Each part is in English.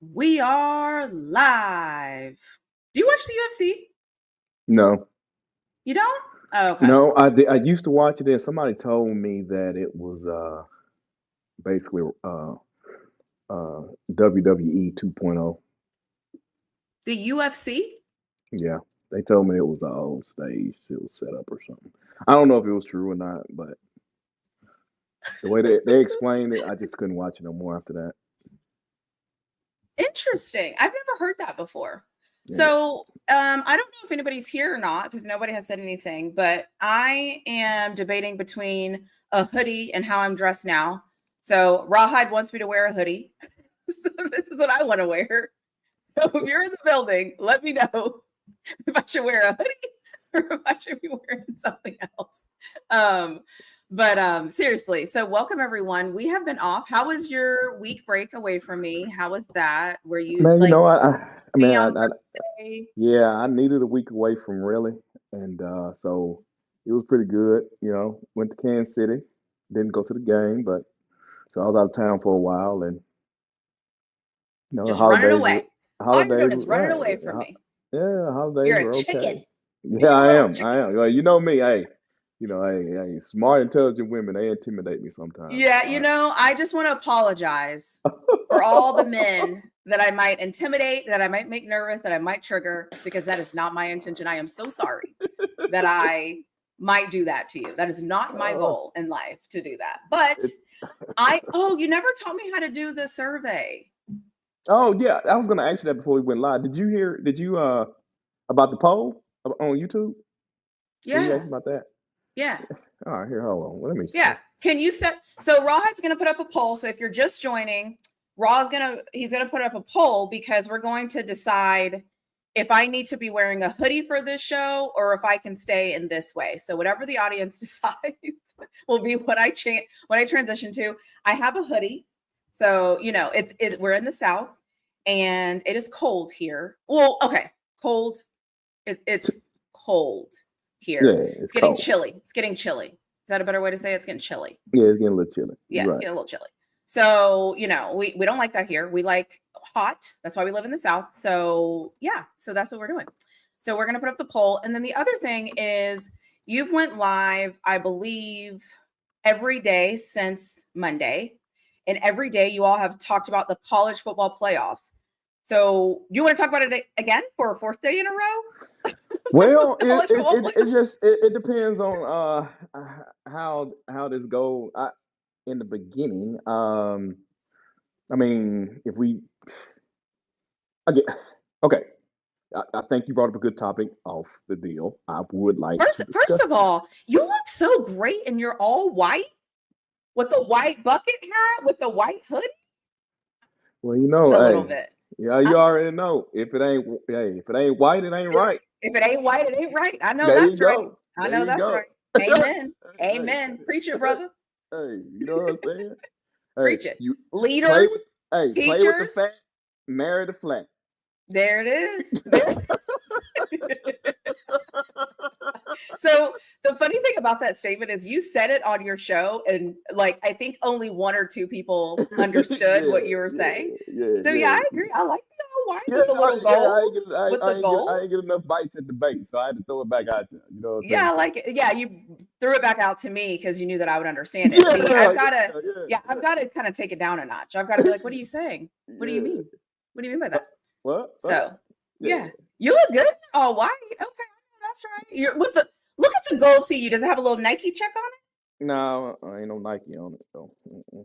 We are live. Do you watch the UFC? No, You don't? Oh, okay. no, I used to watch it, and somebody told me that it was basically WWE 2.0. The UFC? Yeah, they told me it was an old stage it was set up or something. I don't know if it was true or not, but the way they explained it, I just couldn't watch it no more after that. Interesting. I've never heard that before. Yeah, So, I don't know if anybody's here or not because nobody has said anything, but I am debating between a hoodie and how I'm dressed now. So, Rawhide wants me to wear a hoodie. So, this is what I want to wear. So, if you're in the building, let me know if I should wear a hoodie or if I should be wearing something else. Um, but seriously, so welcome everyone. We have been off. How was your week break away from me? How was that? Were you man, like I mean, me on birthday? yeah, I needed a week away from really, and so it was pretty good. Went to Kansas City, didn't go to the game, but so I was out of town for a while, and the Just running holidays were away. All you're holidays doing were is running right. away from me. Yeah, holidays You're a were okay. chicken. Yeah, You're a I little am. I chicken. am. Well, you know me. Hey, hey, smart, intelligent women, they intimidate me sometimes. Yeah, All I just want to apologize for all the right. men that I might intimidate, that I might make nervous, that I might trigger, because that is not my intention. I am so sorry that I might do that to you. That is not my Uh, goal in life to do that. But it, you never taught me how to do the survey. oh yeah, I was gonna ask you that before we went live. Did you hear? Did you about the poll on YouTube? Were you Yeah. asking about that? Yeah. All right, here, hold on. Let me see. Yeah. Can you set so Rawhide's gonna put up a poll. So if you're just joining, he's gonna put up a poll because we're going to decide if I need to be wearing a hoodie for this show or if I can stay in this way. So whatever the audience decides will be what I transition to. I have a hoodie. So, we're in the South and it is cold here. Well, okay, cold. It's cold Yeah, here. It's it's getting cold. chilly. It's getting chilly. Is that a better way to say it? It's getting chilly? Yeah, it's getting a little chilly. Yeah, You're it's right. getting a little chilly. So, we don't like that here. We like hot. That's why we live in the South. So, yeah, so that's what we're doing. So, we're going to put up the poll. And then the other thing is you've went live, I believe, every day since Monday. And every day you all have talked about the college football playoffs. So, you want to talk about it again for a fourth day in a row? Well, College football it playoffs? just it depends on how this goes. In the beginning, I mean, if we, I get okay. I think you brought up a good topic off the deal. I would like to First discuss of that. all, you look so great and you're all white with the white bucket hat with the white hoodie Well, a little hey, bit. yeah, I, you already know. If it ain't white, it ain't right. if it ain't white, it ain't right. I know There you that's right. go. I There know you that's go. right. Amen. Hey, Amen. Preach it, brother. hey, you know what I'm saying? Hey, Preach it. you play with Leaders, play with the teachers. fat, marry the flat. There it is. There. So the funny thing about that statement is you said it on your show, and like I think only one or two people understood Yeah, what you were saying. So yeah, yeah. I agree. I like the all white Yeah, with the no, little yeah, gold. With the I gold. ain't get enough bites at the bait, so I had to throw it back out there. You know what I'm Yeah, saying? I So like it. Yeah, you threw it back out to me because you knew that I would understand it. See, yeah, yeah, I've got to kind of take it down a notch. I've got to be like, what are you saying? What do you yeah. mean? What do you mean by that? What? So, Yeah. yeah, you look good. All white. Okay, that's right. You're with the look at the gold CU. Does it have a little Nike check on it? No, ain't no Nike on it though.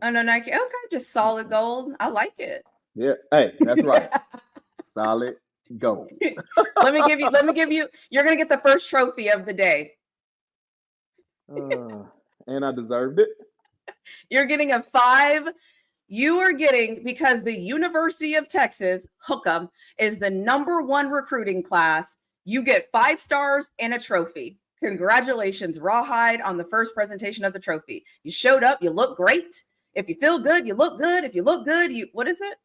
Oh no, Nike. Okay, just solid gold. I like it. Yeah, hey, that's right. Solid gold. Let me give you. You're gonna get the first trophy of the day. Uh, and I deserved it. You're getting a 5. You are getting, because the University of Texas, hook 'em, is the #1 recruiting class. You get 5 stars and a trophy. Congratulations, Rawhide, on the first presentation of the trophy. You showed up. You look great. If you feel good, you look good. If you look good, what is it?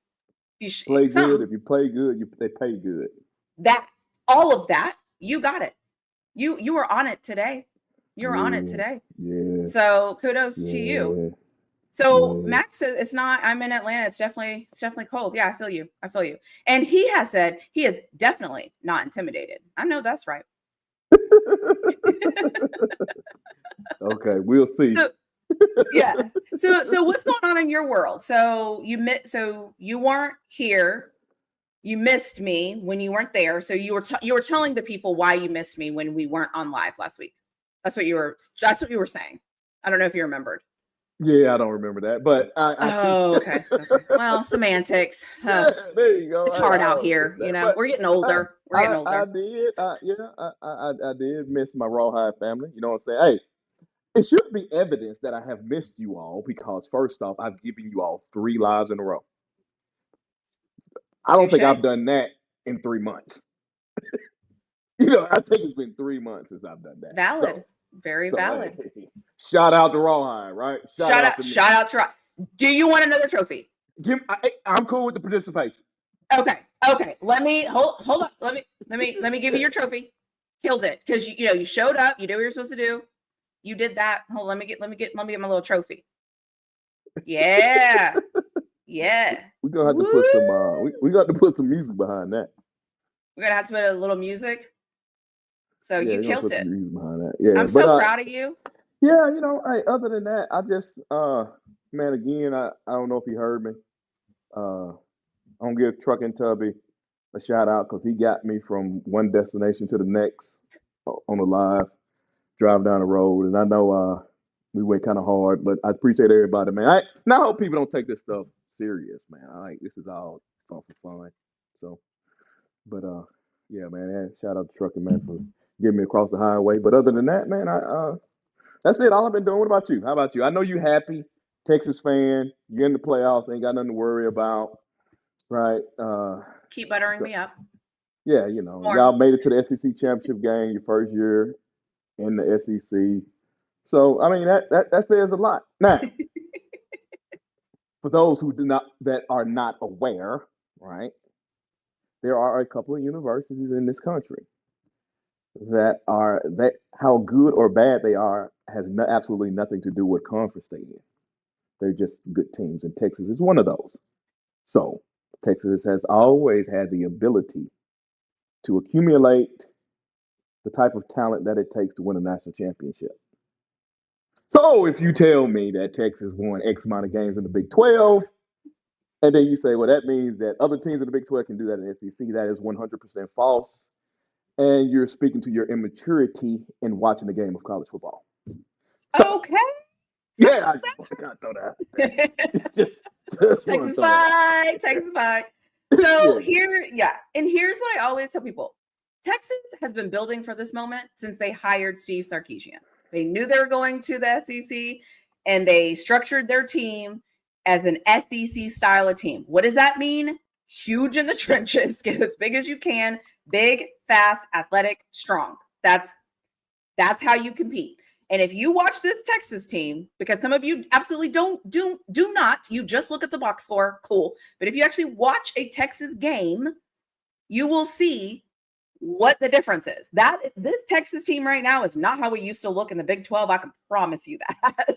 Play good. Something If you play good, they pay good. that all of that, you got it. You were on it today. You were on it Yeah, today. yeah, So kudos to you. yeah. So Yeah. Max says it's not. I'm in Atlanta. It's definitely cold. Yeah, I feel you. And he has said he is definitely not intimidated. I know that's right. Okay, we'll see. So yeah. So what's going on in your world? So you weren't here. You missed me when you weren't there. So you were telling the people why you missed me when we weren't on live last week. That's what you were saying. I don't know if you remembered. Yeah, I don't remember that, but I think. Oh, okay. Well, semantics. Yeah, there you go. It's hard I out don't here, that, you know. but We're getting older. I did. I did miss my Rawhide family. You know what I'm saying? Hey, it should be evidence that I have missed you all because first off, I've given you all 3 lives in a row. I don't think Touche. I've done that in 3 months. You know, I think it's been 3 months since I've done that. Valid. Very valid. Hey, shout out to Rawhide, right? Shout out to Rob. Do you want another trophy? I'm cool with the participation. Okay. Let me hold on. Let me give you your trophy. Killed it because you showed up. You did what you're supposed to do. You did that. Hold. Let me get my little trophy. Yeah. Yeah. We're gonna have to put some we got to put some music behind that. We're gonna have to put a little music. So Yeah, you killed it. Some music behind that. Yeah, I'm so proud of you. Yeah, hey, other than that, I just man, again, I don't know if he heard me. I'm gonna give Truckin' Tubby a shout out because he got me from one destination to the next on the live drive down the road, and I know we went kind of hard, but I appreciate everybody, man. I hope people don't take this stuff serious, man. This is all fun for fun. So, but yeah, man, shout out to Truckin' man for getting me across the highway. But other than that, man, that's it. All I've been doing. What about you? How about you? I know you happy, Texas fan. You're in the playoffs. Ain't got nothing to worry about, right? Keep buttering me up. Yeah, y'all made it to the SEC championship game your first year in the SEC. So I mean that says a lot. Now, for those that are not aware, right? There are a couple of universities in this country that how good or bad they are has absolutely nothing to do with conference they're in. They're just good teams, and Texas is one of those. So Texas has always had the ability to accumulate the type of talent that it takes to win a national championship. So if you tell me that Texas won X amount of games in the Big 12, and then you say, well, that means that other teams in the Big 12 can do that in the SEC, that is 100% false. And you're speaking to your immaturity in watching the game of college football. So, okay. Yeah, I just got to throw that. just Texas fight. So here's what I always tell people. Texas has been building for this moment since they hired Steve Sarkisian. They knew they were going to the SEC, and they structured their team as an SEC style of team. What does that mean? Huge in the trenches, get as big as you can, big, fast, athletic, strong. That's how you compete. And if you watch this Texas team, because some of you absolutely do not, you just look at the box score, cool. But if you actually watch a Texas game, you will see what the difference is. This Texas team right now is not how we used to look in the Big 12. I can promise you that.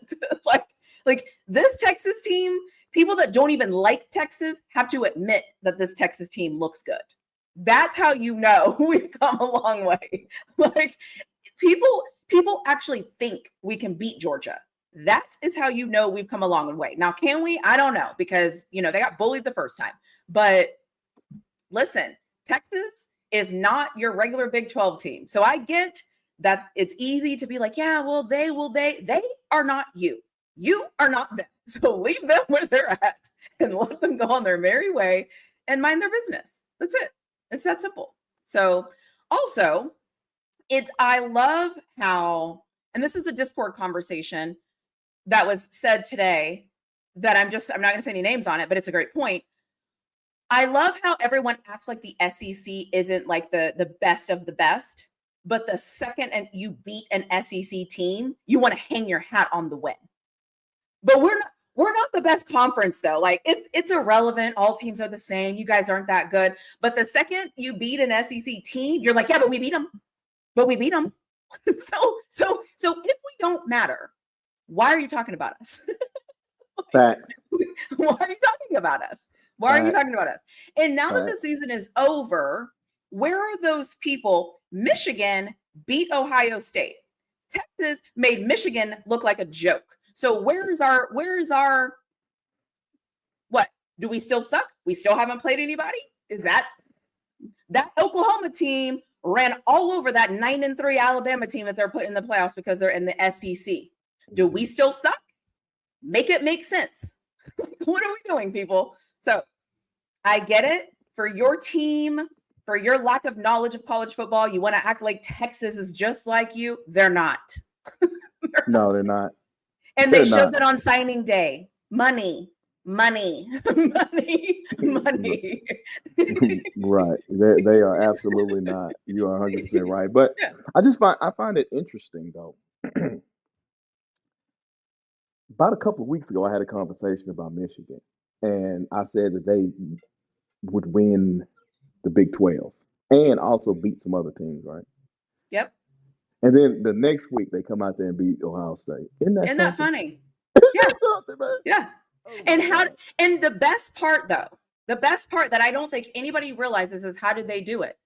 like this Texas team, people that don't even like Texas have to admit that this Texas team looks good. That's how you know we've come a long way. Like people actually think we can beat Georgia. That is how you know we've come a long way. Now, can we? I don't know, because they got bullied the first time. But listen, Texas is not your regular Big 12 team. So I get that it's easy to be like, yeah, well, they are not you. You are not them. So leave them where they're at and let them go on their merry way and mind their business. That's it. It's that simple. So also, I love how, and this is a Discord conversation that was said today that I'm not going to say any names on it, but it's a great point. I love how everyone acts like the SEC isn't like the best of the best, but the second and you beat an SEC team, you want to hang your hat on the win. But we're not the best conference though. Like it's irrelevant. All teams are the same. You guys aren't that good. But the second you beat an SEC team, you're like, yeah, but we beat them. So if we don't matter, why are you talking about us? Facts. Why are you talking about us? Why are you Facts. talking about us? And now that the Facts. season is over, where are those people? Michigan beat Ohio State. Texas made Michigan look like a joke. So where's our what? Do we still suck? We still haven't played anybody? Is that Oklahoma team ran all over that 9-3 Alabama team that they're putting in the playoffs because they're in the SEC? Do we still suck? Make it make sense. What are we doing, people? So I get it. For your team, for your lack of knowledge of college football, you want to act like Texas is just like you. They're not. No, they're not. And They're they showed not. that on signing day. Money. Money. Right. They are absolutely not. You are 100% right. But Yeah. I find it interesting though. About a couple of weeks ago, I had a conversation about Michigan, and I said that they would win the Big 12 and also beat some other teams, right? Yep. And then the next week, they come out there and beat Ohio State. Isn't that funny? Yeah. Yeah. Something, man? Yeah. Oh And my how God. and the best part though, the best part that I don't think anybody realizes is how did they do it?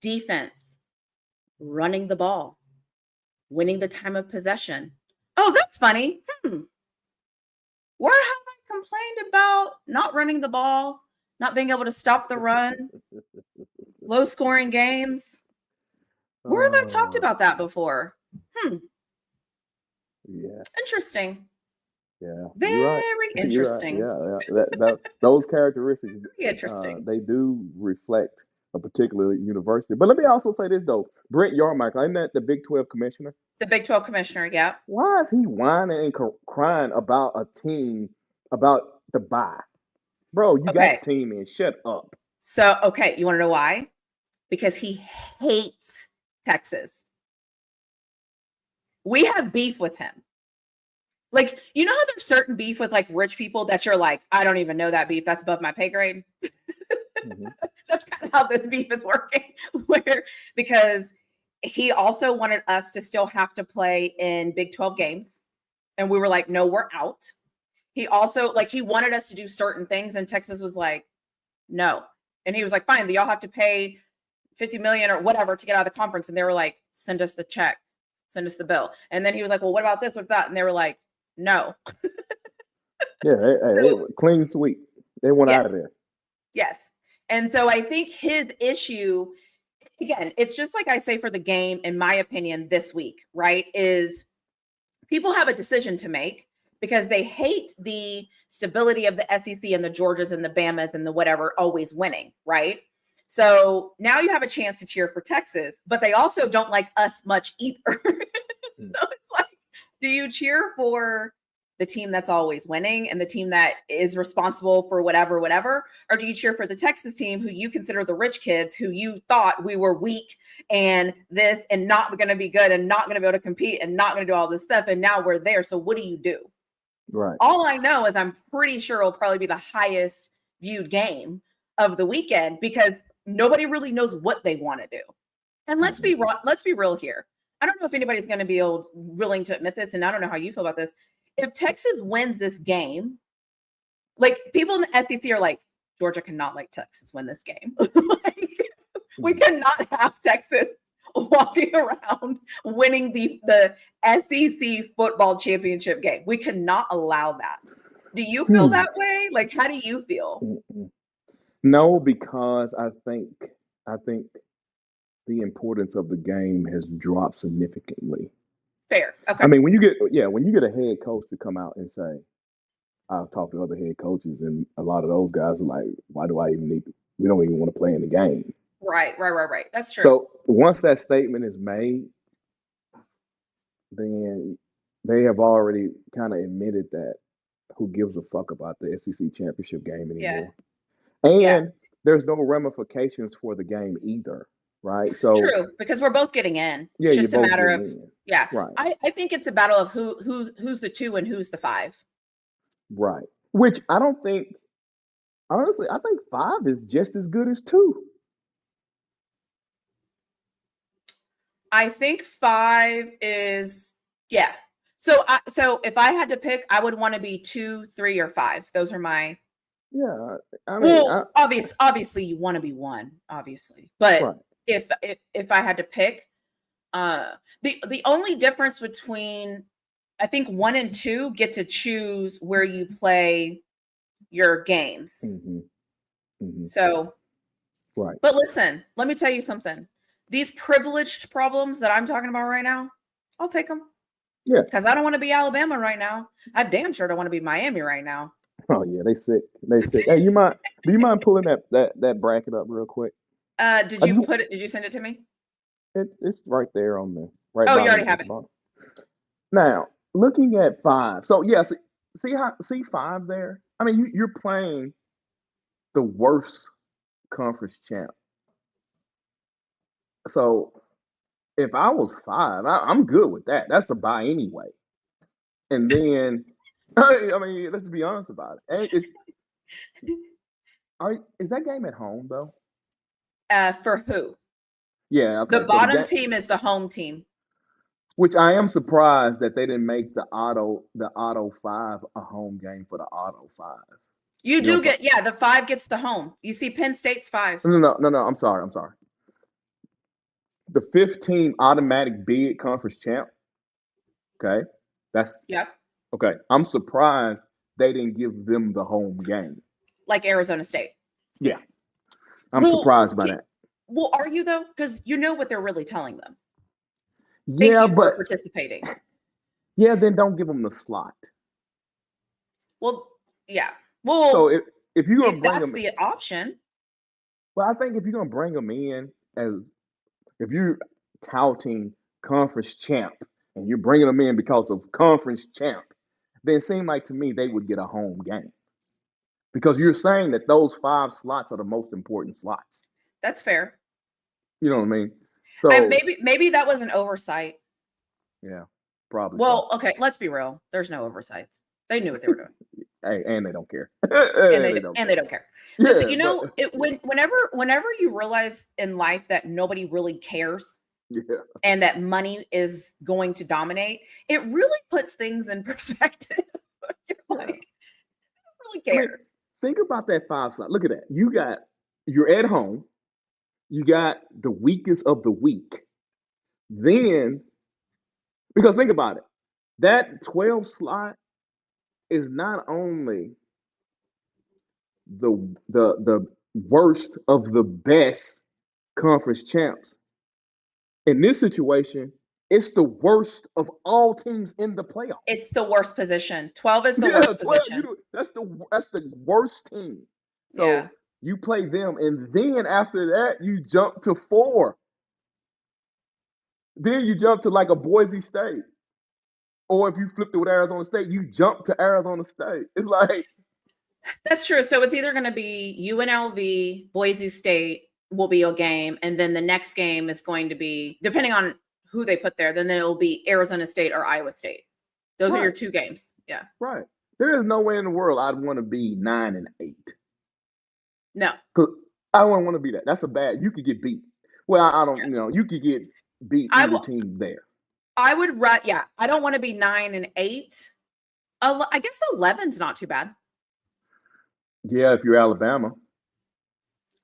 Defense, running the ball, winning the time of possession. Oh, that's funny. Where have I complained about not running the ball, not being able to stop the run, low scoring games? Where have I talked about that before? Yeah. Interesting. Yeah. Very You're right. interesting. You're right. Yeah. Those characteristics, Very interesting. they do reflect a particular university. But let me also say this though, Brent Yarmark, isn't that the Big 12 commissioner? The Big 12 commissioner, yeah. Why is he whining and crying about a team about the bye? Bro, you got Okay. the team in. Shut up. So, okay, you want to know why? Because he hates Texas. We have beef with him. Like, you know how there's certain beef with like rich people that you're like, I don't even know that beef. That's above my pay grade. Mhm. That's kind of how this beef is working. Because he also wanted us to still have to play in Big 12 games. And we were like, no, we're out. He also like he wanted us to do certain things, and Texas was like, no. And he was like, fine, y'all have to pay $50 million or whatever to get out of the conference. And they were like, send us the check, send us the bill. And then he was like, well, what about this? What about that? And they were like, no. Yeah, they clean sweep. They went out of Yes. there. Yes. And so I think his issue, again, it's just like I say for the game, in my opinion, this week, right? Is people have a decision to make because they hate the stability of the SEC and the Georgias and the Bamas and the whatever always winning, right? So now you have a chance to cheer for Texas, but they also don't like us much either. So it's like, do you cheer for the team that's always winning and the team that is responsible for whatever, or do you cheer for the Texas team who you consider the rich kids who you thought we were weak and this and not going to be good and not going to be able to compete and not going to do all this stuff, and now we're there? So what do you do? Right. All I know is I'm pretty sure it'll probably be the highest viewed game of the weekend because nobody really knows what they want to do. And let's be real here. I don't know if anybody's going to be willing to admit this, and I don't know how you feel about this. If Texas wins this game, like people in the SEC are like, Georgia cannot let Texas win this game. Like, we cannot have Texas walking around winning the SEC football championship game. We cannot allow that. Do you feel that way? Like, how do you feel? No, because I think the importance of the game has dropped significantly. Fair. Okay. I mean, when you get a head coach to come out and say, I've talked to other head coaches, and a lot of those guys are like, why do I even need to? We don't even want to play in the game. Right. That's true. So once that statement is made, then they have already kind of admitted that who gives a fuck about the SEC championship game anymore. And there's no ramifications for the game either, right? So true, because we're both getting in. Yeah, it's just a matter of right. I think it's a battle of who's the 2 and who's the 5. Right. Which I don't think, honestly, I think 5 is just as good as 2. I think 5 is, yeah. So if I had to pick, I would want to be 2, 3, or 5. Those are my Yeah, I mean, well, obviously you want to be 1, obviously. But right. if I had to pick, the only difference between I think 1 and 2 get to choose where you play your games. Hmm. Hmm. So, Right. but listen, let me tell you something. These privileged problems that I'm talking about right now, I'll take them. Yeah. Because I don't want to be Alabama right now. I damn sure don't want to be Miami right now. Oh yeah, they sick. They sick. Hey, do you mind pulling that bracket up real quick? Did I you just put it? Did you send it to me? it's right there on the right Oh, you bottom already at have the it. bottom. Now, looking at 5. So yes, see 5 there? I mean, you're playing the worst conference champ. So if I was 5, I'm good with that. That's a buy anyway. And then I mean, let's be honest about it. Is that game at home though? For who? Yeah, The okay. So the bottom game, team is the home team. which I am surprised that they didn't make the Auto 5 a home game for the Auto 5. You You know, do get, yeah, the 5 gets the home. You see Penn State's 5. no. I'm sorry. The 15 automatic bid conference champ. Okay, that's Yep. okay. I'm surprised they didn't give them the home game. Like Arizona State. Yeah, I'm Well, surprised by that. well, are you though? Because you know what they're really telling them. Thank Yeah, you for but participating. yeah, then don't give them the slot. Well, yeah. So Well, if you're gonna if bring that's them, the option, well, I think if you're gonna bring them in as if you're touting conference champ and you're bringing them in because of conference champ, then it seemed like to me they would get a home game because you're saying that those 5 slots are the most important slots. that's fair. You know what I mean? And So maybe that was an oversight. yeah, probably so. Well, okay, let's be real. There's no oversights. They knew what they were doing. Hey, and they don't care. And They don't they care. don't care. Because Yeah, you but know, whenever you realize in life that nobody really cares yeah. and that money is going to dominate, it really puts things in perspective. You're like, I don't really I mean, care. think about that 5 slot. Look at that. You're at home. You got the weakest of the weak. Then, because think about it, that 12 slot is not only the worst of the best conference champs. In this situation, it's the worst of all teams in the playoffs. It's the worst position. 12 is the Yeah, worst 12. position. That's the worst team. Yeah. So you play them, and then after that, you jump to 4. Then you jump to like a Boise State. Or if you flipped it with Arizona State, you jump to Arizona State. It's like That's true. So it's either going to be UNLV, Boise State will be a game, and then the next game is going to be, depending on who they put there, then it will be Arizona State or Iowa State. Those are your right, 2 games. Yeah. right. There is no way in the world I'd want to be 9-8. No. Cause I wouldn't want to be that. That's a bad. You could get beat. Well, I don't. Yeah. You could get beat I either will. team there. I would. Yeah. I don't want to be 9 and 8. I guess 11's not too bad. Yeah, if you're Alabama,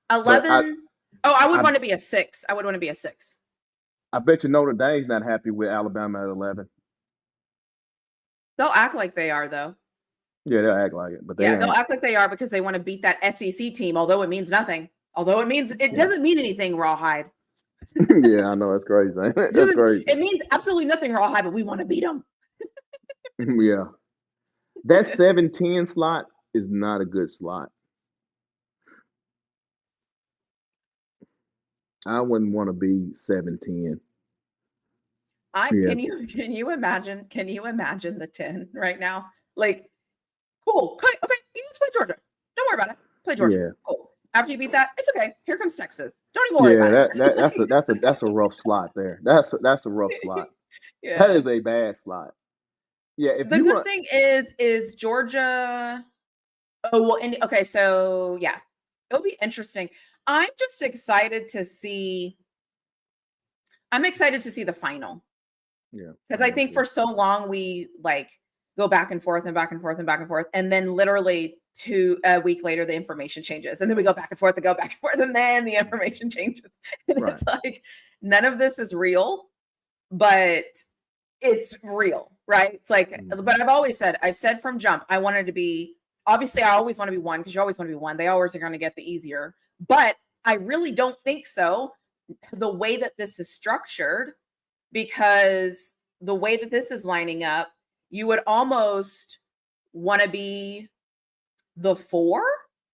but 11. Oh, I would I want to be a 6. I would want to be a 6. I bet you Notre Dame's not happy with Alabama at 11. They'll act like they are, though. Yeah, they'll act like it, but they Yeah, they'll ain't. act like they are because they want to beat that SEC team, although it means nothing. Although it doesn't mean anything, Rawhide. Yeah, I know that's crazy. That's crazy. It means absolutely nothing, Rawhide, but we want to beat them. Yeah, that 7-10 slot is not a good slot. I wouldn't want to be 7-10. Yeah, Can you imagine the 10 right now? Like, cool. Okay, you guys play Georgia. Don't worry about it. Play Georgia. yeah, Cool. After you beat that, it's okay. Here comes Texas. Don't even worry yeah. about it. That's a rough slot there. That's a rough slot. That Yeah. is a bad slot. Yeah, if The you good want, thing is Georgia. Oh well, okay, so yeah, it'll be interesting. I'm just excited to see. I'm excited to see the final. Yeah. Because I think for so long we like go back and forth and back and forth and back and forth. And then literally a week later, the information changes. And then we go back and forth and go back and forth. And then the information changes. And Right. it's like, none of this is real, but it's real, right? It's like, but I've said from jump, I wanted to be, obviously, I always want to be one because you always want to be one. They always are going to get the easier, but I really don't think so. The way that this is structured, because the way that this is lining up, you would almost want to be the 4.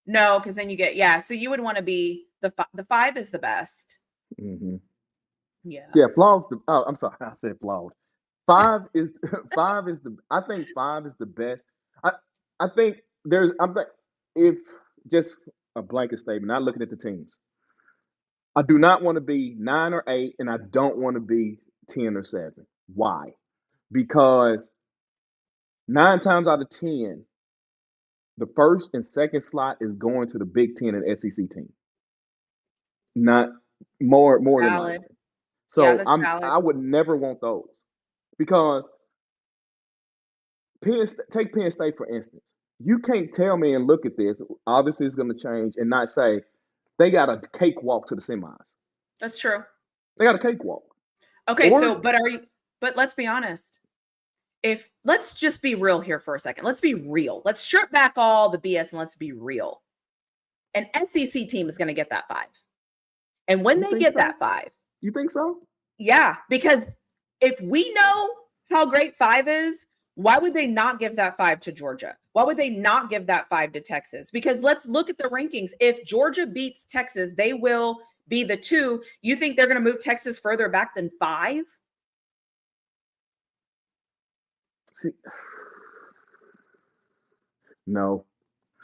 No, because then you get, so you would want to be the 5 is the best. Mm-hmm. Yeah. Flawed. I'm sorry, I said flawed. 5 is I think 5 is the best. I think if just a blanket statement, not looking at the teams. I do not want to be 9 or 8, and I don't want to be 10 or 7. Why? Because 9 times out of 10, the first and second slot is going to the Big Ten and SEC team. Not more than Valid. likely. So that's valid. I would never want those because take Penn State for instance. You can't tell me and look at this. Obviously, it's going to change and not say they got a cakewalk to the semis. That's true. They got a cakewalk. Okay, but let's be honest. Let's just be real here for a second. Let's be real. Let's strip back all the BS and let's be real. An SEC team is going to get that 5. And when they get that 5. You think so? Yeah, because if we know how great 5 is, why would they not give that 5 to Georgia? Why would they not give that 5 to Texas? Because let's look at the rankings. If Georgia beats Texas, they will be the 2. You think they're going to move Texas further back than 5? See, no.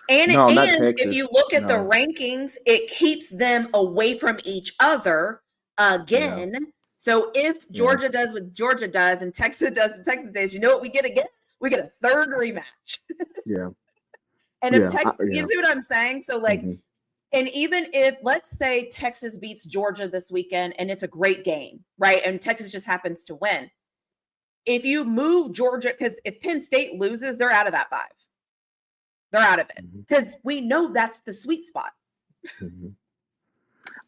And if you look at the rankings, it keeps them away from each other again. Yeah. So if Georgia does what Georgia does and Texas does what Texas does, you know what we get again? We get a third rematch. Yeah. And if Texas, you see what I'm saying? So like, and even if, let's say Texas beats Georgia this weekend and it's a great game, right? And Texas just happens to win. If you move Georgia, because if Penn State loses, they're out of that 5. They're out of it because we know that's the sweet spot.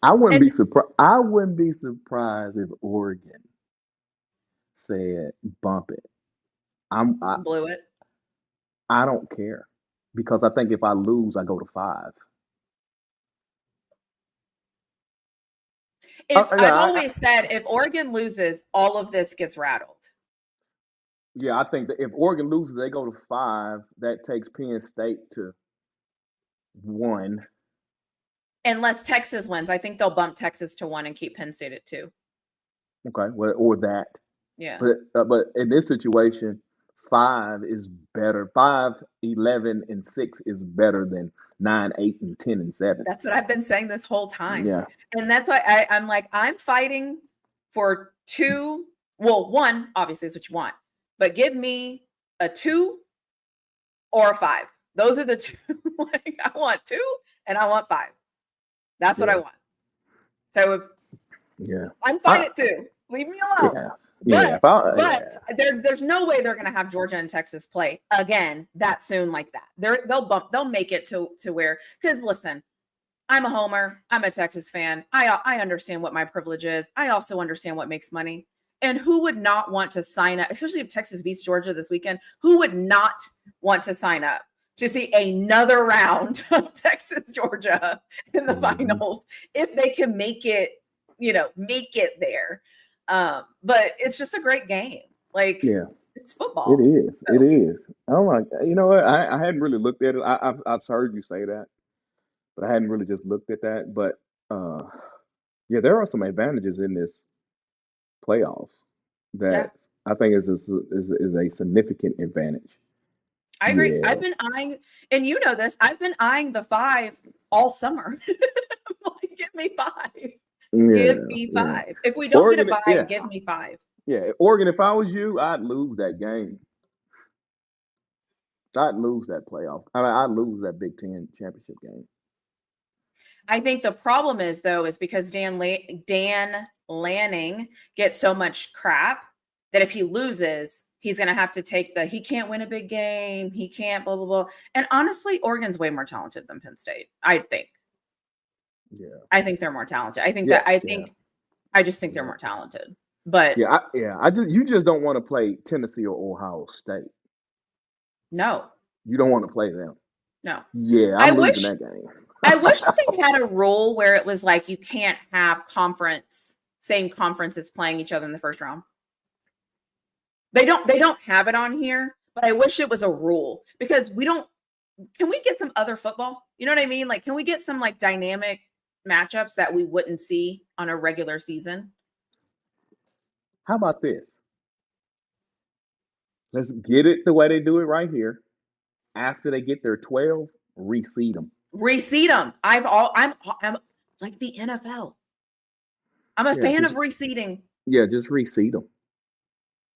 I wouldn't be surprised. I wouldn't be surprised if Oregon said bump it. I blew it. I don't care because I think if I lose, I go to 5. I've always said if Oregon loses, all of this gets rattled. Yeah, I think that if Oregon loses, they go to 5. That takes Penn State to 1. Unless Texas wins, I think they'll bump Texas to 1 and keep Penn State at 2. Okay, well, or that. Yeah. But in this situation, 5 is better. 5, 11, and 6 is better than 9, 8, and 10 and 7. That's what I've been saying this whole time. Yeah. And that's why I'm like, I'm fighting for 2. Well, 1 obviously is what you want. But give me a 2 or a 5. Those are the 2. Like I want 2 and I want 5. That's what I want. So I'm fine at 2. Leave me alone. Yeah. But there's no way they're going to have Georgia and Texas play again that soon like that. They'll make it to where, because listen, I'm a homer. I'm a Texas fan. I understand what my privilege is. I also understand what makes money. And who would not want to sign up, especially if Texas beats Georgia this weekend? Who would not want to sign up to see another round of Texas, Georgia in the finals if they can make it there? But it's just a great game. Like, it's football. It is. So. It is. Oh my! You know what? I hadn't really looked at it. I've heard you say that, but I hadn't really just looked at that. But there are some advantages in this playoffs that I think is a significant advantage. I agree. I've been eyeing, and you know this, I've been eyeing the 5 all summer. Like, give me 5. Give me 5. If we don't Oregon, get a bye, give me 5. Yeah, Oregon, if I was you, I'd lose that game. I'd lose that playoff. I'd lose that Big Ten championship game. I think the problem is, though, is because Dan Lanning gets so much crap that if he loses, he's going to have to take he can't win a big game. He can't blah, blah, blah. And honestly, Oregon's way more talented than Penn State. I think. Yeah. I think they're more talented. I think I just think they're more talented. But you just don't want to play Tennessee or Ohio State. No. You don't want to play them. No. Yeah, I'm losing that game. I wish they had a rule where it was like you can't have same conferences playing each other in the first round. They don't have it on here, but I wish it was a rule because can we get some other football? You know what I mean? Like, can we get some like dynamic matchups that we wouldn't see on a regular season? How about this? Let's get it the way they do it right here. After they get their 12, reseed them. Reseed them. I'm like the NFL. I'm a fan of reseeding. Yeah, just reseed them.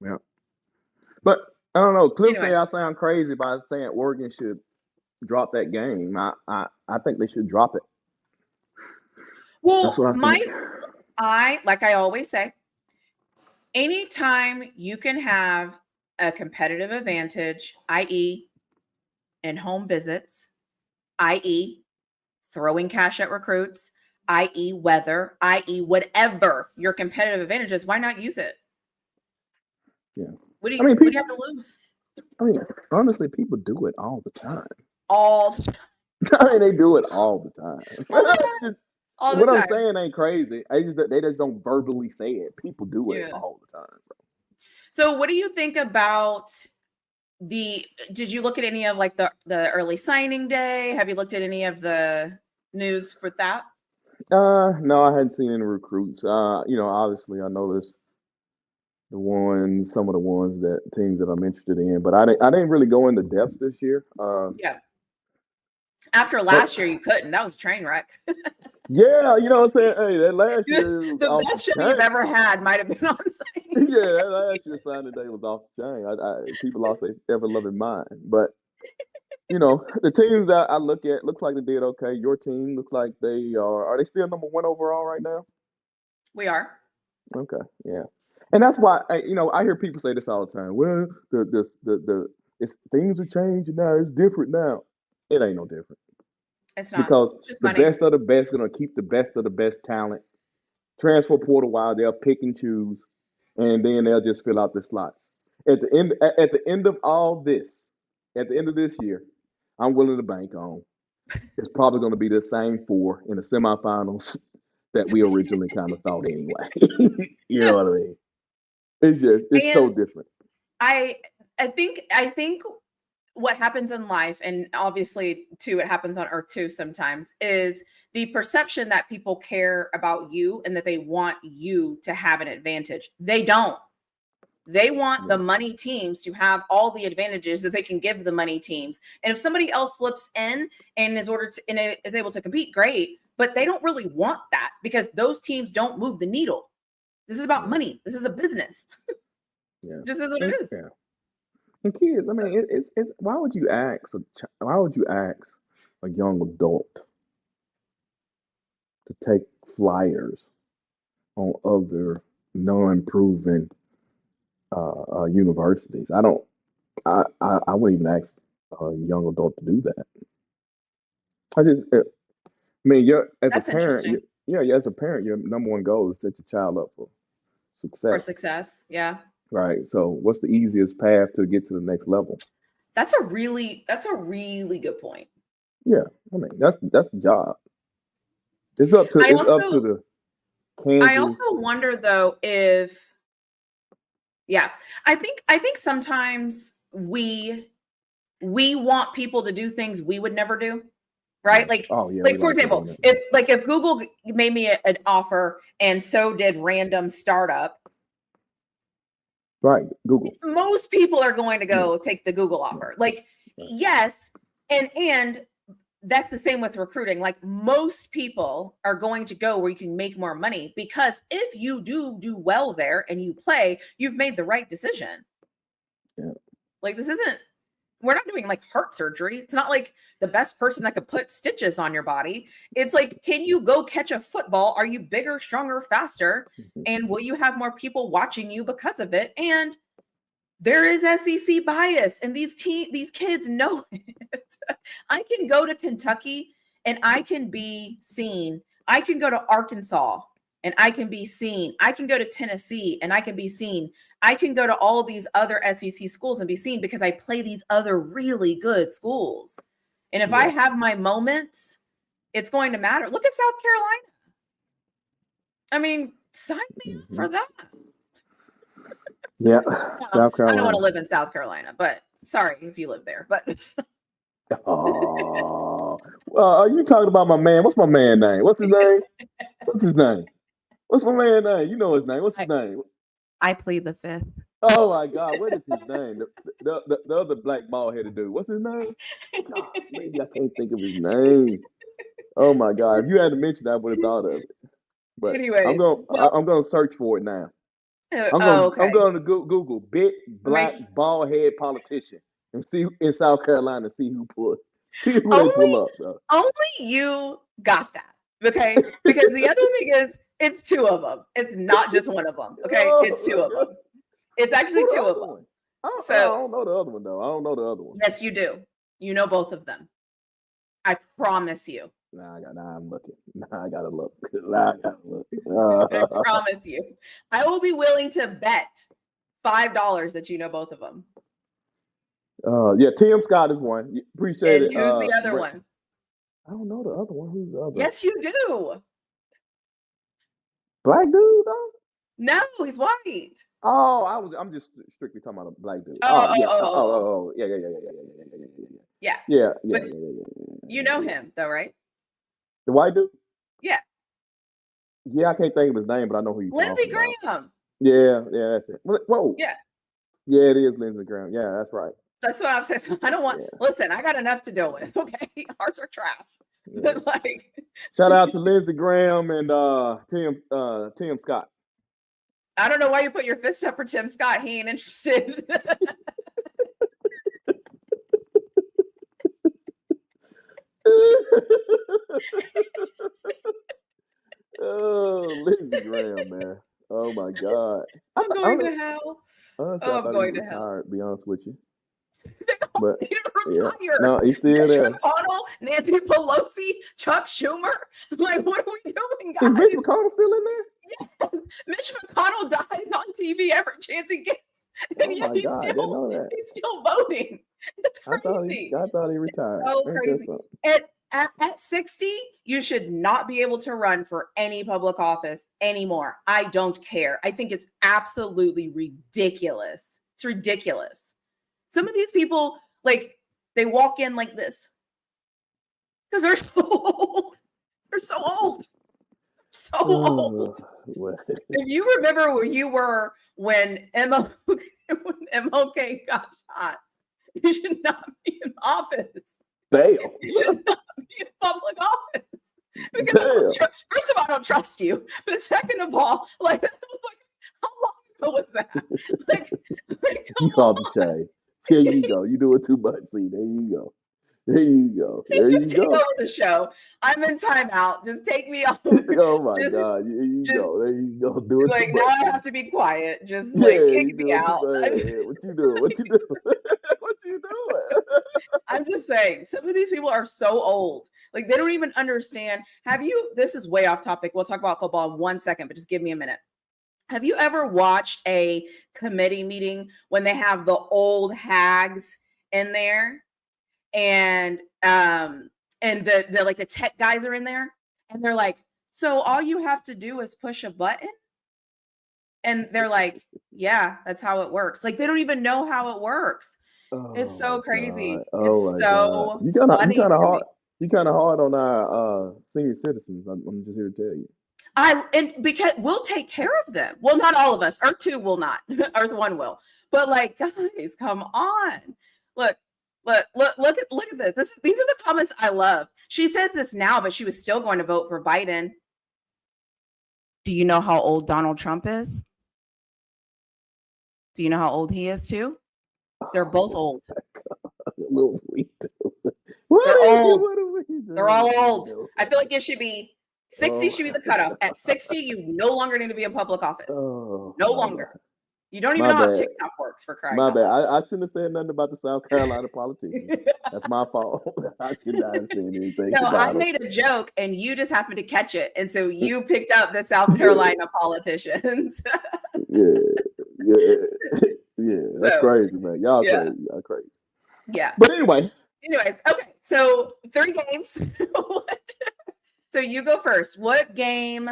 Yeah. But I don't know. Cliff say I sound crazy by saying Oregon should drop that game. I think they should drop it. Well, that's what like I always say, anytime you can have a competitive advantage, i.e., in home visits, i.e., throwing cash at recruits, i.e., weather, i.e., whatever your competitive advantage is, why not use it? Yeah. What do you have to lose? I mean, honestly, people do it all the time. I mean, they do it all the time. What I'm saying ain't crazy. They just don't verbally say it. People do it all the time, bro. So what do you think about did you look at any of like the early signing day? Have you looked at any of the news for that? No, I hadn't seen any recruits. Obviously I noticed some of the ones teams that I'm interested in, but I didn't really go into depth this year. After last year, you couldn't. That was a train wreck. Yeah, you know what I'm saying? Hey, that last year was the best show you've ever had might have been on signing. Yeah, that last year signing day was off the chain. People lost their ever-loving mind. But, the teams that I look at, looks like they did okay. Your team looks like they are they still number 1 overall right now? We are. Okay, yeah. And that's why, I hear people say this all the time. Well, things are changing now. It's different now. It ain't no different. It's not. Because it's the best of the best are going to keep the best of the best talent. Transfer portal while they'll pick and choose, and then they'll just fill out the slots. At the end of all this, at the end of this year, I'm willing to bank on it's probably going to be the same 4 in the semifinals that we originally kind of thought anyway. You know what I mean? It's so different. I think what happens in life, and obviously too, it happens on Earth too sometimes, is the perception that people care about you and that they want you to have an advantage. They don't. They want the money teams to have all the advantages that they can give the money teams. And if somebody else slips in and is able to compete, great. But they don't really want that because those teams don't move the needle. This is about money. This is a business. Just is what it is. Yeah. And kids, I mean, it's why would you ask a young adult to take flyers on other non-proven universities? I wouldn't even ask a young adult to do that. As a parent, your number one goal is to set your child up for success. For success, yeah. Right. So what's the easiest path to get to the next level? That's a really good point. Yeah. I mean, that's the job. It's up to the Kansas. I also wonder though if I think sometimes we want people to do things we would never do. Right? Like, for example, if Google made me an offer and so did random startup. Right, Google. Most people are going to go take the Google offer. Like, yes, and that's the same with recruiting. Like, most people are going to go where you can make more money because if you do well there and you play, you've made the right decision. Yeah. Like, this isn't we're not doing like heart surgery. It's not like the best person that could put stitches on your body. It's like, can you go catch a football? Are you bigger, stronger, faster? And will you have more people watching you because of it? And there is SEC bias, and these kids know it. I can go to Kentucky and I can be seen. I can go to Arkansas and I can be seen. I can go to Tennessee and I can be seen. I can go to all these other SEC schools and be seen because I play these other really good schools. And if I have my moments, it's going to matter. Look at South Carolina. I mean, sign me up for that. Yeah, South Carolina. I don't want to live in South Carolina, but sorry if you live there. But oh, are you talking about my man? What's my man name? What's his name? What's his name? What's my man name? You know his name. What's his name? I plead the fifth. Oh my God, what is his name? The other black bald headed dude. What's his name? God, maybe I can't think of his name. Oh my God, if you hadn't mentioned that, I would have thought of it. But anyways, I'm gonna search for it now. I'm going to Google big black bald head politician and see in South Carolina, see who they pull up. Though. Only you got that, okay? Because the other thing is, it's two of them. It's not just one of them, okay? It's two of them. It's actually two of them. I don't know the other one though. I don't know the other one. Yes, you do. You know both of them. I promise you. I'm looking. I gotta look. I promise you. I will be willing to bet $5 that you know both of them. Yeah, Tim Scott is one. Appreciate it. Who's the other one? I don't know the other one. Who's the other? Yes, you do. Black dude though? No, he's white. Oh, I'm just strictly talking about a black dude. Yeah. You know him though, right? The white dude? Yeah. Yeah, I can't think of his name, but I know who you're Lindsey talking Graham. About. Yeah, that's it. Whoa. Yeah. Yeah, it is Lindsey Graham. Yeah, that's right. That's what I'm saying. So I don't want. Listen, I got enough to deal with. Okay, ours are trash. Yeah. But like, shout out to Lindsey Graham and Tim Scott. I don't know why you put your fist up for Tim Scott. He ain't interested. Oh, Lindsey Graham, man. Oh my God. I'm going to hell. Honestly, I'm going to hell. To be honest with you. But he didn't retire. No, he's still there. McConnell, Nancy Pelosi, Chuck Schumer. Like, what are we doing, guys? Is Mitch McConnell still in there? Yes. Mitch McConnell dies on TV every chance he gets. And yet he's still voting. It's crazy. I thought he retired. So crazy. At 60, you should not be able to run for any public office anymore. I don't care. I think it's absolutely ridiculous. It's ridiculous. Some of these people, like, they walk in like this because they're so old. They're so old. So old. If you remember where you were when MLK got shot, you should not be in office. Damn. You should not be in public office. Because first of all, I don't trust you. But second of all, like, that was like, how long ago was that? Like you called the shade. There you go. You do it too much. See, there you go. There you go. Just take over the show. I'm in timeout. Just take me off. Oh my God. There you go. There you go. Do it. Like, now I have to be quiet. Just kick me out. What you doing? What you doing? What you doing? I'm just saying, some of these people are so old. Like, they don't even understand. This is way off topic. We'll talk about football in 1 second, but just give me a minute. Have you ever watched a committee meeting when they have the old hags in there? And the like the tech guys are in there and they're like, so all you have to do is push a button? And they're like, yeah, that's how it works. Like, they don't even know how it works. It's so crazy. It's so funny. You kind of hard on our senior citizens. I'm just here to tell you. Because we'll take care of them. Well, not all of us. Earth 2 will not. Earth 1 will. But like, guys, come on. Look at this. These are the comments I love. She says this now, but she was still going to vote for Biden. Do you know how old Donald Trump is? Do you know how old he is too? They're both old. do we do? What They're do we do? old. What do we do? They're all What do we old. do? I feel like it should be 60 should be the cutoff. At 60, you no longer need to be in public office. Oh, No my longer. bad. You don't even My know how bad. TikTok works for crying My out bad. loud. I shouldn't have said nothing about the South Carolina politicians. That's my fault. I should not have said anything No, I about them. made a joke and you just happened to catch it. And so you picked up the South Carolina politicians. Yeah, yeah, yeah. That's So, crazy, man. Y'all yeah. crazy. Y'all crazy. Yeah. But anyway, Anyways, okay. So 3 games. So you go first. What game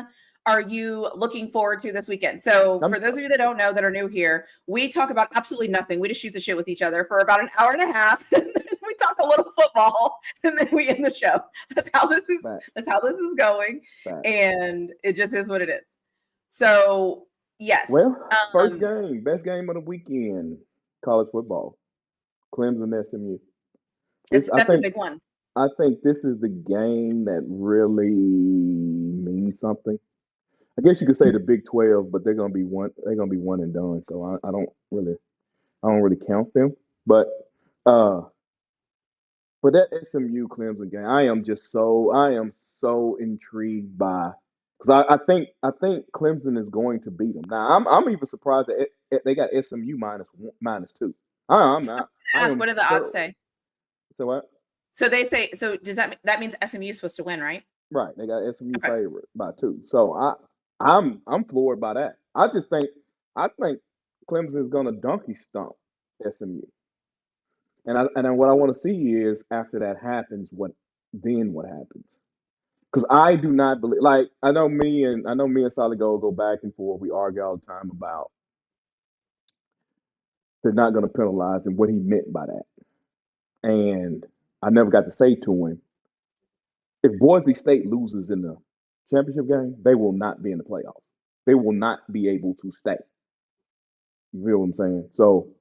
are you looking forward to this weekend? So I'm for those of you that don't know, that are new here, we talk about absolutely nothing. We just shoot the shit with each other for about an hour and a half. And then we talk a little football and then we end the show. That's how this is. Fact. That's how this is going. Fact. And it just is what it is. So yes. Well, first game, best game of the weekend, college football, Clemson SMU. That's a big one. I think this is the game that really means something. I guess you could say the Big 12, but they're gonna be one and done. So I don't really count them. But that SMU Clemson game, I am so intrigued by, because I think Clemson is going to beat them. Now I'm even surprised that they got SMU -2. I'm not. Ask, what did the odds say? So what? So they say. So does that means SMU is supposed to win, right? Right, they got SMU favorite by 2. So I'm floored by that. I think Clemson is gonna donkey stomp SMU. And what I want to see is, after that happens, what happens? Because I do not believe, like, I know me and Solid Gold go back and forth. We argue all the time about they're not going to penalize and what he meant by that. And I never got to say to him, if Boise State loses in the championship game, they will not be in the playoffs. They will not be able to stay. You feel what I'm saying? So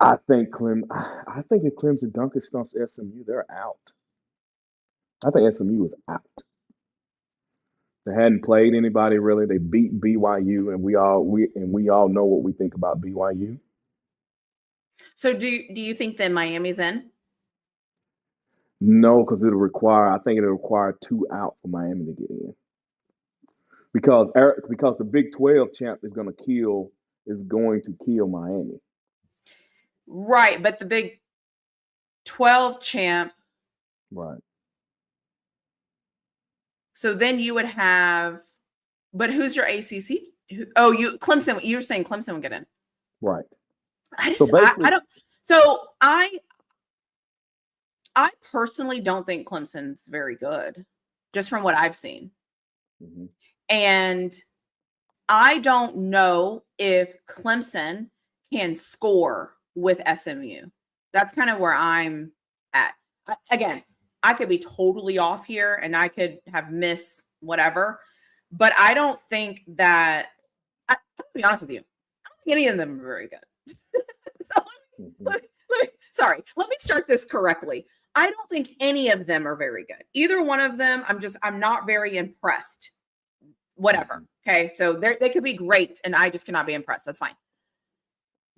I think if Clemson Duncan stumps SMU, they're out. I think SMU is out. They hadn't played anybody really. They beat BYU, and we all know what we think about BYU. So do you think that Miami's in? No, because I think it'll require 2 out for Miami to get in. Because the Big 12 champ is going to kill Miami. Right, but the Big 12 champ. Right. So then you would have, but who's your ACC? Clemson. You're saying Clemson would get in. Right. I don't. So I personally don't think Clemson's very good, just from what I've seen. Mm-hmm. And I don't know if Clemson can score with SMU. That's kind of where I'm at. Again, I could be totally off here and I could have missed whatever, but I don't think that, I'll be honest with you, I don't think any of them are very good. So let me start this correctly. I don't think any of them are very good. Either one of them, I'm not very impressed. Whatever. Okay. So they could be great and I just cannot be impressed. That's fine.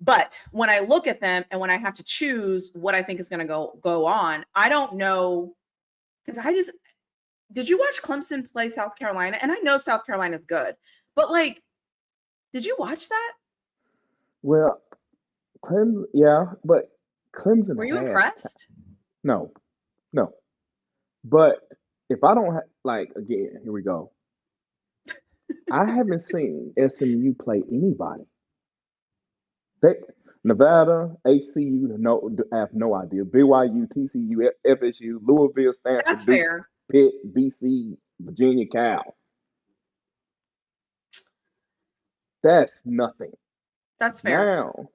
But when I look at them and when I have to choose what I think is going to go on, I don't know, because did you watch Clemson play South Carolina? And I know South Carolina's good, but like, did you watch that? Well, Clemson, yeah, but Clemson. Were you impressed? No. But if I don't again, here we go. I haven't seen SMU play anybody. Nevada, HCU, I have no idea. BYU, TCU, FSU, Louisville, Stanford, That's Duke, fair. Pitt, BC, Virginia, Cal. That's nothing. That's fair. Now,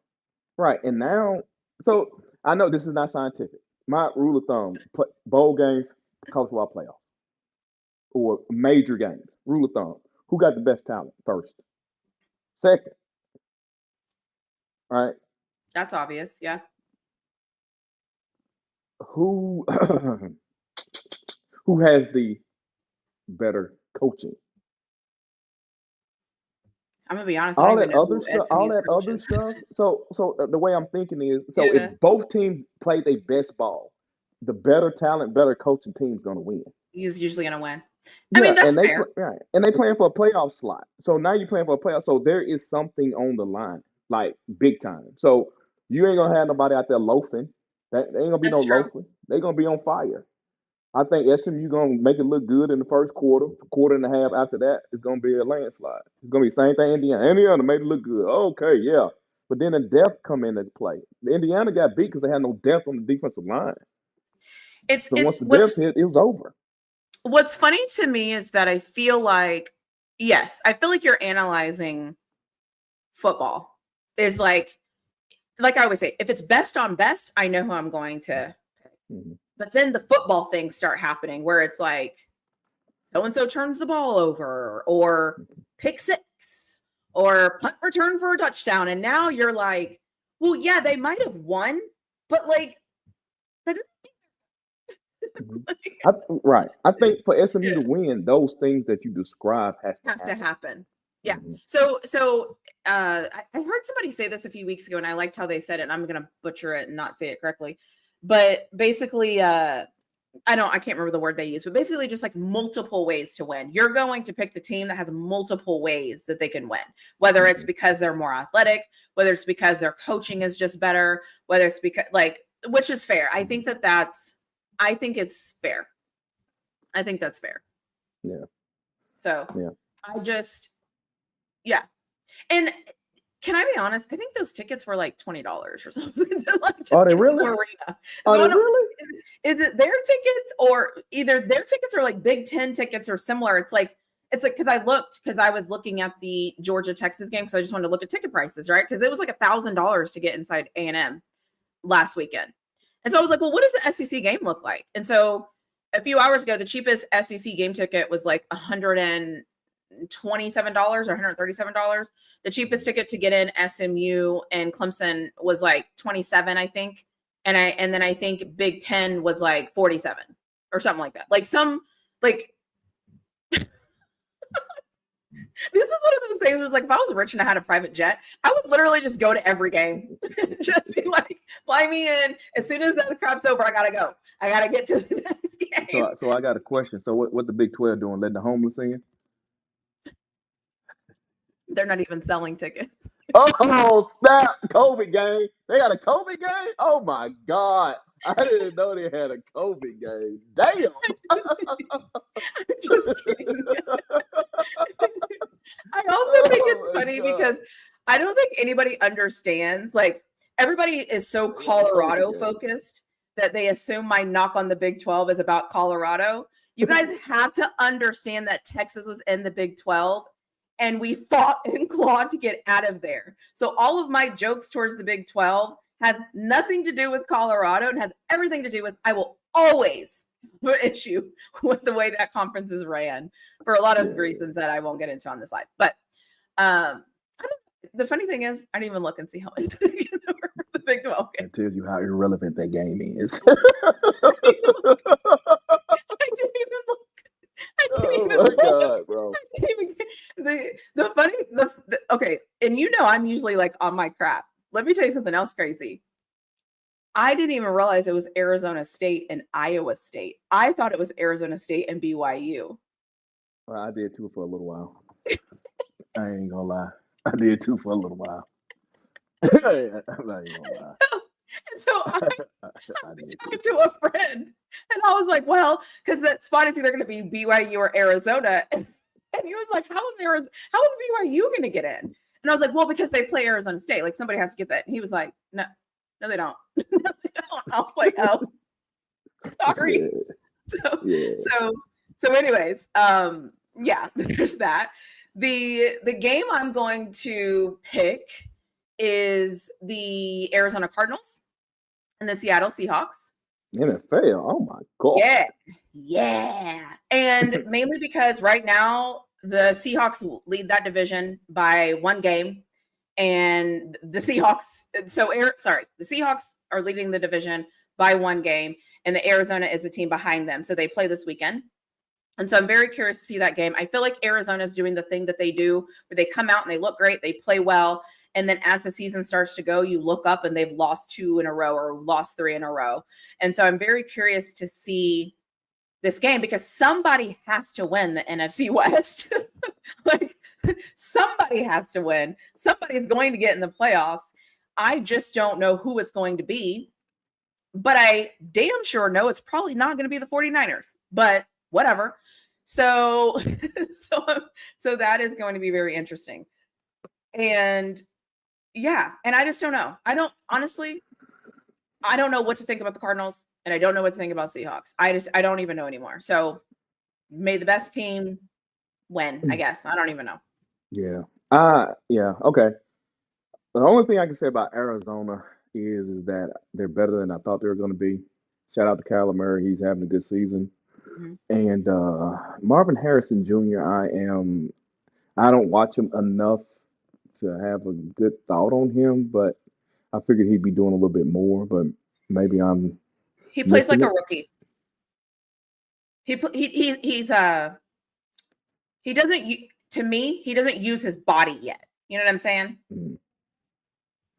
right, and now, so I know this is not scientific. My rule of thumb: bowl games, college football playoff, or major games. Rule of thumb: who got the best talent first? Second, all right. That's obvious. Yeah. Who has the better coaching? I'm gonna be honest, I don't even know who All SMU's that other coaching. stuff. So the way I'm thinking is, so if Yeah, both teams play their best ball, the better talent, better coaching team's gonna win. he's usually gonna win. I Yeah, mean, that's fair. right, and they playing for a playoff slot. So now you're playing for a playoff. So there is something on the line, like big time. So you ain't gonna have nobody out there loafing. That there ain't gonna be no That's true. loafing. They gonna be on fire. I think SMU gonna make it look good in the first quarter and a half. After that, it's gonna be a landslide. It's gonna be the same thing. Indiana made it look good. Okay, yeah, but then the depth come into play. The Indiana got beat because they had no depth on the defensive line. It's So once it's the what's depth hit, it was over. what's funny to me is that I feel like, yes, I feel like you're analyzing football is like I always say, if it's best on best, I know who I'm going to pick. Mhm. But then the football things start happening where it's like so and so turns the ball over or pick six or punt return for a touchdown. And now you're like, well, yeah, they might have won, but like that Mhm. doesn't Right. I think for SMU yeah, to win, those things that you describe has to have to happen. happen. Yeah. Mhm. I heard somebody say this a few weeks ago and I liked how they said it, and I'm gonna butcher it and not say it correctly. But basically, I can't remember the word they used, but basically just like multiple ways to win. You're going to pick the team that has multiple ways that they can win, whether it's Mhm. because they're more athletic, whether it's because their coaching is just better, whether it's because which is fair. I think it's fair. I think that's fair. Yeah. So Yeah. I just, yeah. And can I be honest? I think those tickets were like $20 or something to like Are just they get in really? the arena. Are So they I don't, really? is it their tickets or either their tickets or like Big Ten tickets or similar? It's like because I was looking at the Georgia Texas game because I just wanted to look at ticket prices, right? Because it was like $1,000 to get inside A&M last weekend, and so I was like, well, what does the SEC game look like? And so a few hours ago, the cheapest SEC game ticket was like $127 or $137. The cheapest ticket to get in SMU and Clemson was like 27, I think. And then I think Big Ten was like 47 or something like that. Like like this is one of those things where it's like if I was rich and I had a private jet, I would literally just go to every game. Just be like, fly me in. As soon as that crap's over, I gotta go. I gotta get to the next game. So I got a question. So what the Big 12 doing? Letting the homeless in? They're not even selling tickets. Oh snap! COVID game. They got a COVID game. Oh my god! I didn't know they had a COVID game. Damn. I'm just kidding. I also think it's Oh my funny god! because I don't think anybody understands. Like everybody is so They got a COVID Colorado game. focused that they assume my knock on the Big 12 is about Colorado. You guys have to understand that Texas was in the Big 12 and we fought and clawed to get out of there. So all of my jokes towards the Big 12 has nothing to do with Colorado and has everything to do with I will always have an issue with the way that conference is ran for a lot of Yeah. reasons that I won't get into on this live. But the funny thing is, I didn't even look and see how into the Big 12 game. That tells you how irrelevant that game is. I didn't even look. I didn't Oh even my look. god, bro. I didn't even, the funny the okay, and you know I'm usually like on my crap. Let me tell you something else crazy. I didn't even realize it was Arizona State and Iowa State. I thought it was Arizona State and BYU. Well, I did too for a little while. I ain't gonna lie. I did too for a little while. I'm not even gonna lie. And so I I was did talking too. to a friend, and I was like, "Well, because that spot is either going to be BYU or Arizona," and he was like, "How is BYU going to get in?" And I was like, "Well, because they play Arizona State. Like somebody has to get that." And he was like, "No, they don't." No, they don't. I was like, "Oh, sorry." Yeah, So, yeah. anyways, yeah, there's that. The game I'm going to pick is the Arizona Cardinals and the Seattle Seahawks. NFL. Oh my god. Yeah. Yeah. And mainly because right now the Seahawks lead that division by one game. And the Seahawks, the Seahawks are leading the division by one game, and the Arizona is the team behind them. So they play this weekend. And so I'm very curious to see that game. I feel like Arizona is doing the thing that they do where they come out and they look great, they play well. And then as the season starts to go, you look up and they've lost 2 in a row or lost 3 in a row. And so I'm very curious to see this game because somebody has to win the NFC West. Like somebody has to win. Somebody's going to get in the playoffs. I just don't know who it's going to be. But I damn sure know it's probably not going to be the 49ers. But whatever. So that is going to be very interesting. And yeah, and I just don't know. I don't know what to think about the Cardinals, and I don't know what to think about Seahawks. I don't even know anymore. So may the best team win, I guess. I don't even know. Yeah. Yeah. Okay. The only thing I can say about Arizona is that they're better than I thought they were going to be. Shout out to Kyler Murray. He's having a good season. Mhm. And Marvin Harrison Jr., I don't watch him enough to have a good thought on him, but I figured he'd be doing a little bit more, but maybe I'm He plays like missing a it. rookie. He doesn't, to me, he doesn't use his body yet. You know what I'm saying? Mm,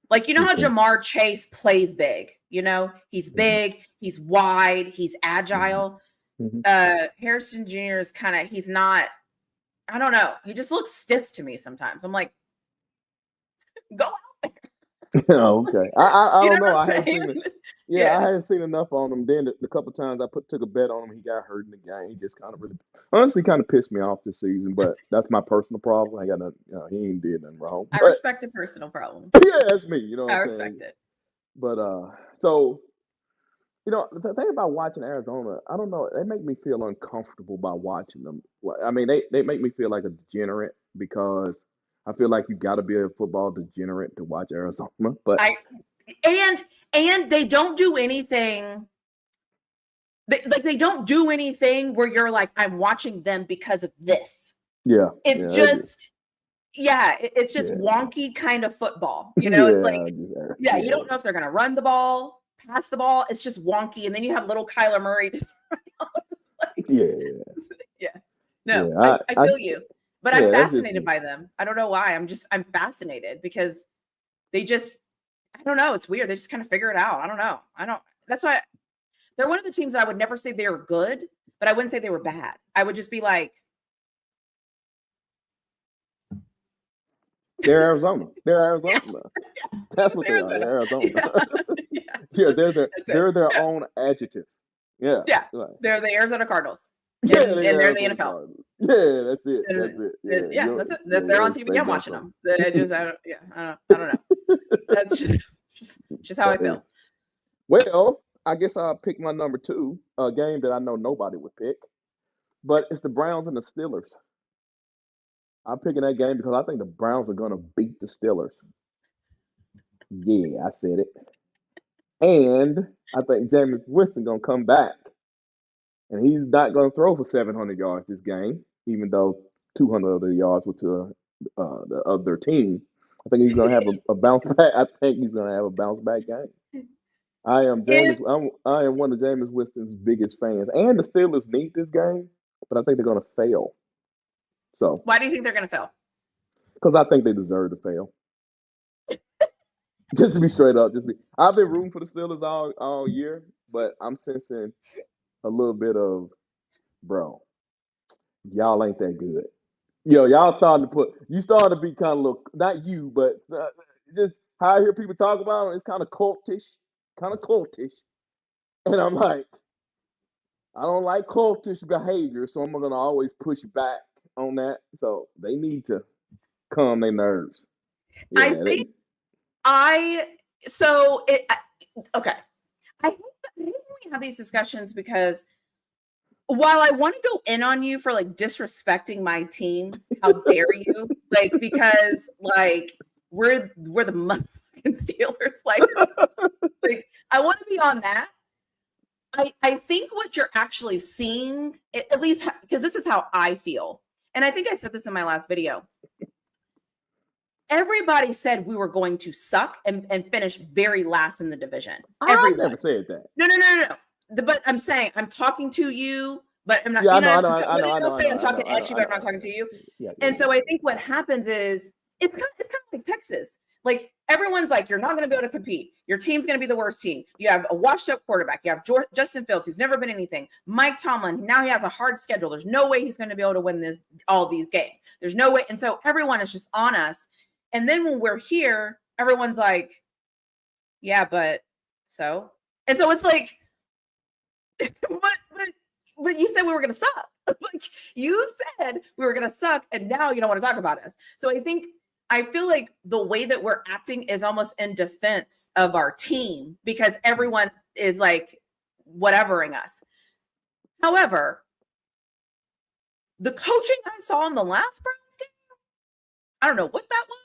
Like, you know how okay. Jamar Chase plays big, you know, he's Mhm. big, he's wide, he's agile. Mhm. Harrison Jr. is he's not, I don't know. He just looks stiff to me sometimes. I'm like, go out there. Okay. I You know don't know. what I I'm haven't seen saying? it. Yeah, I Yeah. hadn't seen enough on him. Then the couple times I took a bet on him, he got hurt in the game. He just kind of really, honestly, kind of pissed me off this season. But that's my personal problem. I got nothing. He ain't did nothing wrong. I But respect a personal problem. yeah, that's me. You know what I I'm respect saying? it. But so the thing about watching Arizona, I don't know. They make me feel uncomfortable by watching them. I mean, they make me feel like a degenerate because I feel like you got to be a football degenerate to watch Arizona. But I and they don't do anything. They don't do anything where you're like, I'm watching them because of this. yeah, It's yeah, just, yeah, it's just yeah, wonky kind of football. You know, it's like, yeah, just, yeah, you yeah, don't know if they're gonna run the ball, pass the ball. It's just wonky, and then you have little Kyler Murray. Like, yeah, yeah, no, yeah. I feel you, but I'm Yeah, that's just fascinated me. by them. I don't know why. I'm fascinated because they just, I don't know. It's weird. They just kind of figure it out. I don't know. That's why they're one of the teams I would never say they were good, but I wouldn't say they were bad. I would just be like, They're Arizona. They're Arizona. yeah, That's what they are. Arizona. They're Arizona. Yeah, yeah, Yeah, that's it. they're their Yeah, own adjective. Yeah, yeah. right. They're the Arizona Cardinals, Yeah, and they're they're in the Arizona NFL. Cardinals. Yeah, that's it. And, That's it. Yeah, yeah, that's it. yeah, If they're your on TV, I'm state watching Buffalo. them. I don't know. That's just how I Hey, feel. well, I guess I'll pick my number 2, a game that I know nobody would pick, but it's the Browns and the Steelers. I'm picking that game because I think the Browns are going to beat the Steelers. Yeah, I said it. And I think Jameis Winston going to come back. And he's not going to throw for 700 yards this game, even though 200 of the yards were to the other team. I think he's going to have a bounce back. I think he's going to have a bounce back game. I am If I am one of Jameis Winston's biggest fans, and the Steelers need this game, but I think they're going to fail. So, Why do you think they're going to fail? because I think they deserve to fail. Just to be straight up, I've been rooting for the Steelers all year, but I'm sensing a little bit of, bro, y'all ain't that good. Yo, y'all starting to be kind of little, not you, but just how I hear people talk about it, it's kind of cultish. And I'm like, I don't like cultish behavior, so I'm going to always push back on that. So they need to calm their nerves. I Yeah, think I hate when we have these discussions because while I want to go in on you for like disrespecting my team, how dare you? Like, because like we're the motherfucking Steelers. Like I want to be on that. I think what you're actually seeing, at least because this is how I feel, and I think I said this in my last video. Everybody said we were going to suck and finish very last in the division. I Everyone. never said that. No. But I'm saying, I'm talking to you but I'm not, Yeah, you I know, know, what did I they'll say? I'm know, talking at you, but I'm not talking to you. Yeah, And so I think what happens is it's kind of like Texas. Like everyone's like, you're not going to be able to compete. Your team's going to be the worst team. You have a washed up quarterback. You have Justin Fields, who's never been anything. Mike Tomlin, now he has a hard schedule. There's no way he's going to be able to win all these games. There's no way. And so everyone is just on us. And then when we're here, everyone's like, yeah, but so. And so it's like, but you said we were going to suck. Like you said we were going to suck, and now you don't want to talk about us. So I feel like the way that we're acting is almost in defense of our team because everyone is like whatevering us. However, the coaching I saw in the last Browns game, I don't know what that was.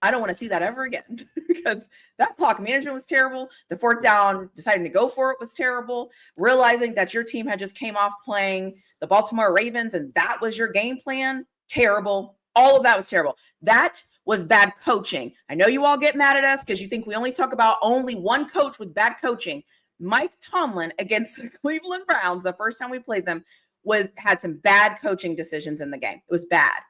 I don't want to see that ever again because that clock management was terrible. The fourth down, deciding to go for it was terrible. Realizing that your team had just came off playing the Baltimore Ravens and that was your game plan, terrible. All of that was terrible. That was bad coaching. I know you all get mad at us because you think we only talk about only one coach with bad coaching. Mike Tomlin against the Cleveland Browns, the first time we played them, had some bad coaching decisions in the game. It was bad.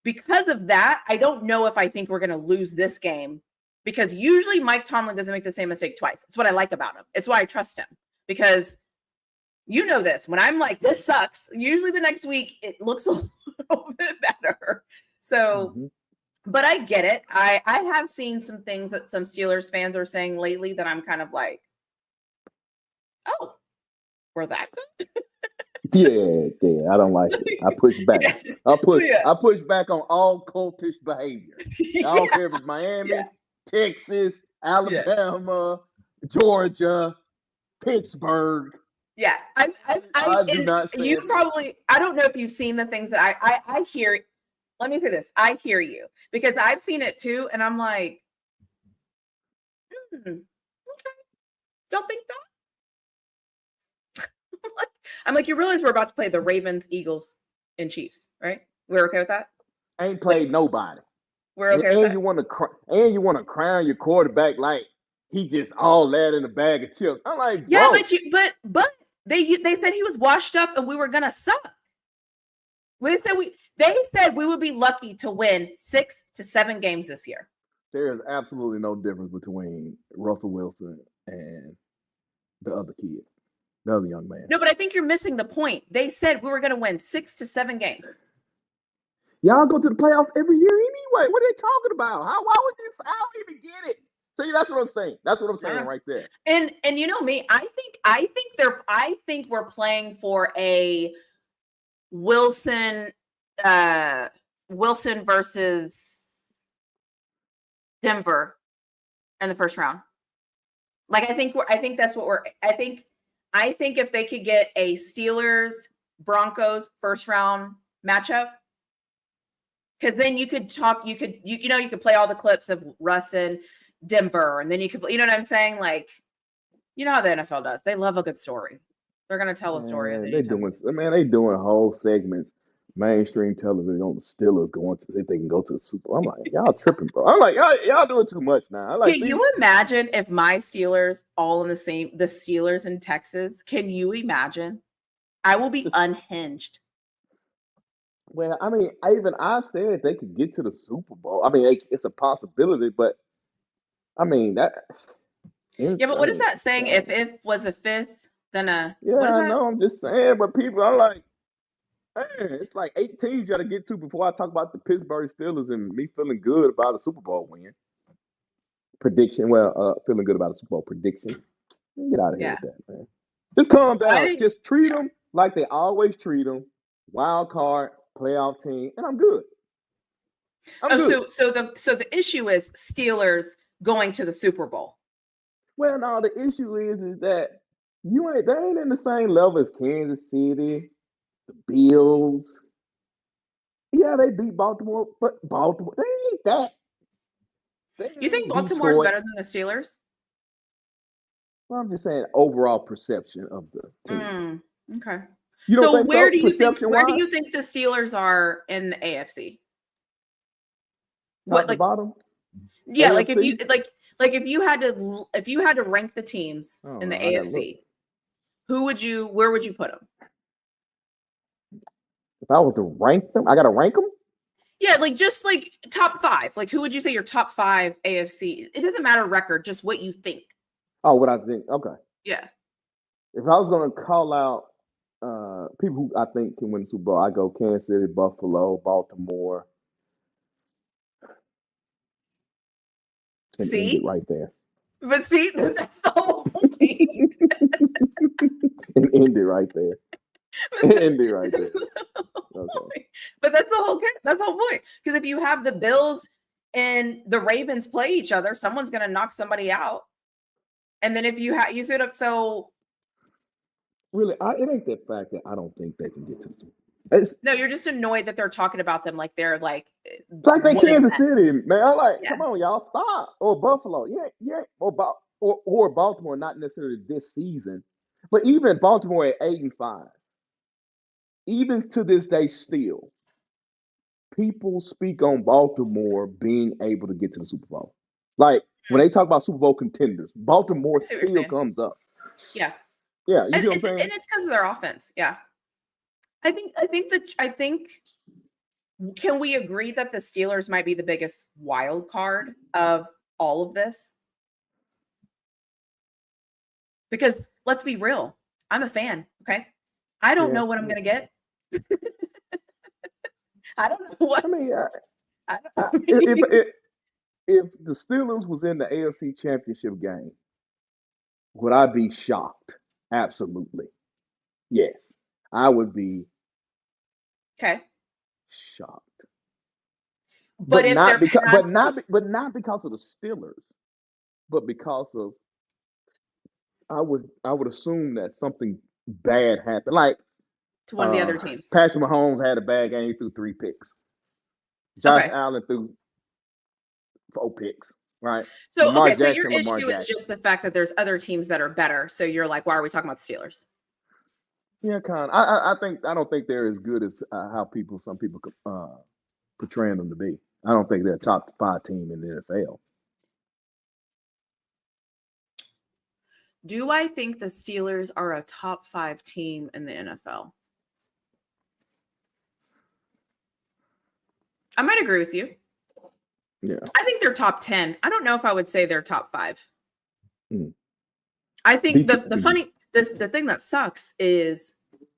Because of that, I don't know if I think we're going to lose this game because usually Mike Tomlin doesn't make the same mistake twice. It's what I like about him. It's why I trust him because you know this. When I'm like, this sucks, usually the next week it looks a little bit better. So, but I get it. I have seen some things that some Steelers fans are saying lately that I'm kind of like, oh, we're that good? Yeah. I don't like it. I push back. I push back on all cultish behavior. I don't care if it's Miami, Texas, Alabama, Georgia, Pittsburgh. Yeah, I do not. You probably. I don't know if you've seen the things that I hear. Let me say this: I hear you because I've seen it too, and I'm like, okay, don't think that. I'm like, you realize we're about to play the Ravens, Eagles, and Chiefs, right? We're okay with that? I ain't played nobody. We're okay with that? You want to crown your quarterback like he just all that in a bag of chips. I'm like, bro. Yeah, but they said he was washed up and we were gonna suck. They said we would be lucky to win 6 to 7 games this year. There is absolutely no difference between Russell Wilson and the other kid. The other young man. No, but I think you're missing the point. They said we were going to win 6 to 7 games. Y'all go to the playoffs every year anyway. What are they talking about? How even get it? See, that's what I'm saying. That's what I'm saying right there. And you know me, I think we're playing for a Wilson versus Denver in the first round. Like I think if they could get a Steelers Broncos first round matchup, because then you could play all the clips of Russ and Denver, and then you could, you know what I'm saying? Like, you know how the NFL does. They love a good story. They're gonna tell a story. They doing whole segments, mainstream television on the Steelers going to see if they can go to the Super Bowl. I'm like, y'all tripping, bro. I'm like, y'all doing too much now. Can you imagine if my Steelers all in the Steelers in Texas? Can you imagine? I will be unhinged. Well, I mean, I said they could get to the Super Bowl. I mean, it's a possibility, but I mean that. Yeah, but what is that saying? If was a fifth, then a what is that? I know. I'm just saying, but people are like, man, it's like 8 teams you got to get to before I talk about the Pittsburgh Steelers and me feeling good about a Super Bowl win. Prediction. Well, feeling good about a Super Bowl prediction. Get out of here with that, man. Just calm down. Just treat them like they always treat them. Wild card, playoff team, and I'm good. So the issue is Steelers going to the Super Bowl. Well, no, the issue is that they ain't in the same level as Kansas City, the Bills. Yeah, they beat Baltimore, but Baltimore, they ain't that. You think Baltimore's better than the Steelers? Well, I'm just saying overall perception of the team. Okay. You don't think where do you think the Steelers are in the AFC? Top to bottom? Yeah, AFC? if you had to rank the teams in the AFC, where would you put them? If I was to rank them, I got to rank them. Yeah, like just like top 5. Like who would you say your top 5 AFC? It doesn't matter record, just what you think. Oh, what I think. Okay. Yeah. If I was going to call out people who I think can win the Super Bowl, I go Kansas City, Buffalo, Baltimore, and end it See? right there. But see, that's the whole point. And end it right there. End it right there. Okay. But that's the whole point. Because if you have the Bills and the Ravens play each other, someone's going to knock somebody out. And then if you set up so really, it ain't the fact that I don't think they can get to the. It's no, you're just annoyed that they're talking about them like they're like they winning Kansas that. City, man. I'm like, Yeah. come on, y'all, stop. Or Buffalo, yeah, or Baltimore, not necessarily this season, but even Baltimore at 8-5, even to this day, still, people speak on Baltimore being able to get to the Super Bowl. Like when they talk about Super Bowl contenders, Baltimore I see what you're still saying. comes up. Yeah. Yeah, you And see what I'm saying? it's because of their offense. Yeah. I think can we agree that the Steelers might be the biggest wild card of all of this? Because let's be real, I'm a fan, okay? I don't know what I'm going to get. I don't know what. I mean, I don't, if the Steelers was in the AFC Championship game, would I be shocked? Absolutely. Yes. I would be okay. shocked. But if not they're because past not because of the Steelers, but because of I would assume that something bad happened. Like to one of the other teams. Patrick Mahomes had a bad game, he threw 3 picks. Josh Allen threw 4 picks. Right. So Lamar so your Jackson, Lamar issue is Jackson. just the fact that there's other teams that are better. So you're like, why are we talking about the Steelers? Yeah, kind of. I don't think they're as good as how some people portraying them to be. I don't think they're a top 5 team in the NFL. Do I think the Steelers are a top 5 team in the NFL? I might agree with you. Yeah. I think they're top 10. I don't know if I would say they're top 5. Mm. I think the thing that sucks is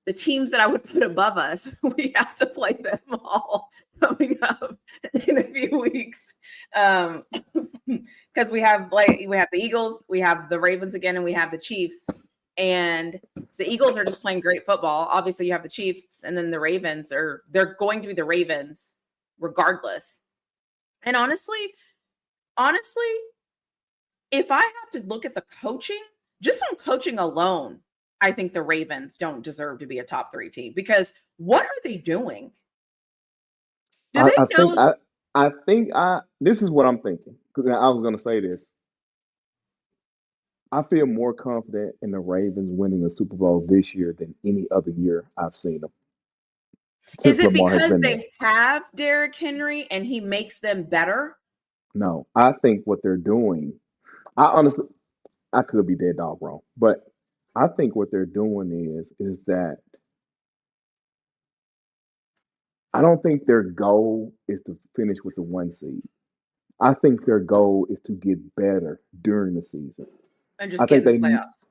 the teams that I would put above us, we have to play them all coming up in a few weeks. Because we have the Eagles, we have the Ravens again, and we have the Chiefs. And the Eagles are just playing great football. Obviously, you have the Chiefs, and then the Ravens they're going to be the Ravens regardless. And honestly, if I have to look at the coaching, just on coaching alone, I think the Ravens don't deserve to be a top 3 team because what are they doing? Do they know? I think this is what I'm thinking. Because I was going to say this. I feel more confident in the Ravens winning a Super Bowl this year than any other year I've seen them. Is it because they have Derrick Henry and he makes them better? No, I think what they're doing, I could be dead dog wrong, but I think what they're doing is that I don't think their goal is to finish with the 1 seed. I think their goal is to get better during the season. And just get in the playoffs.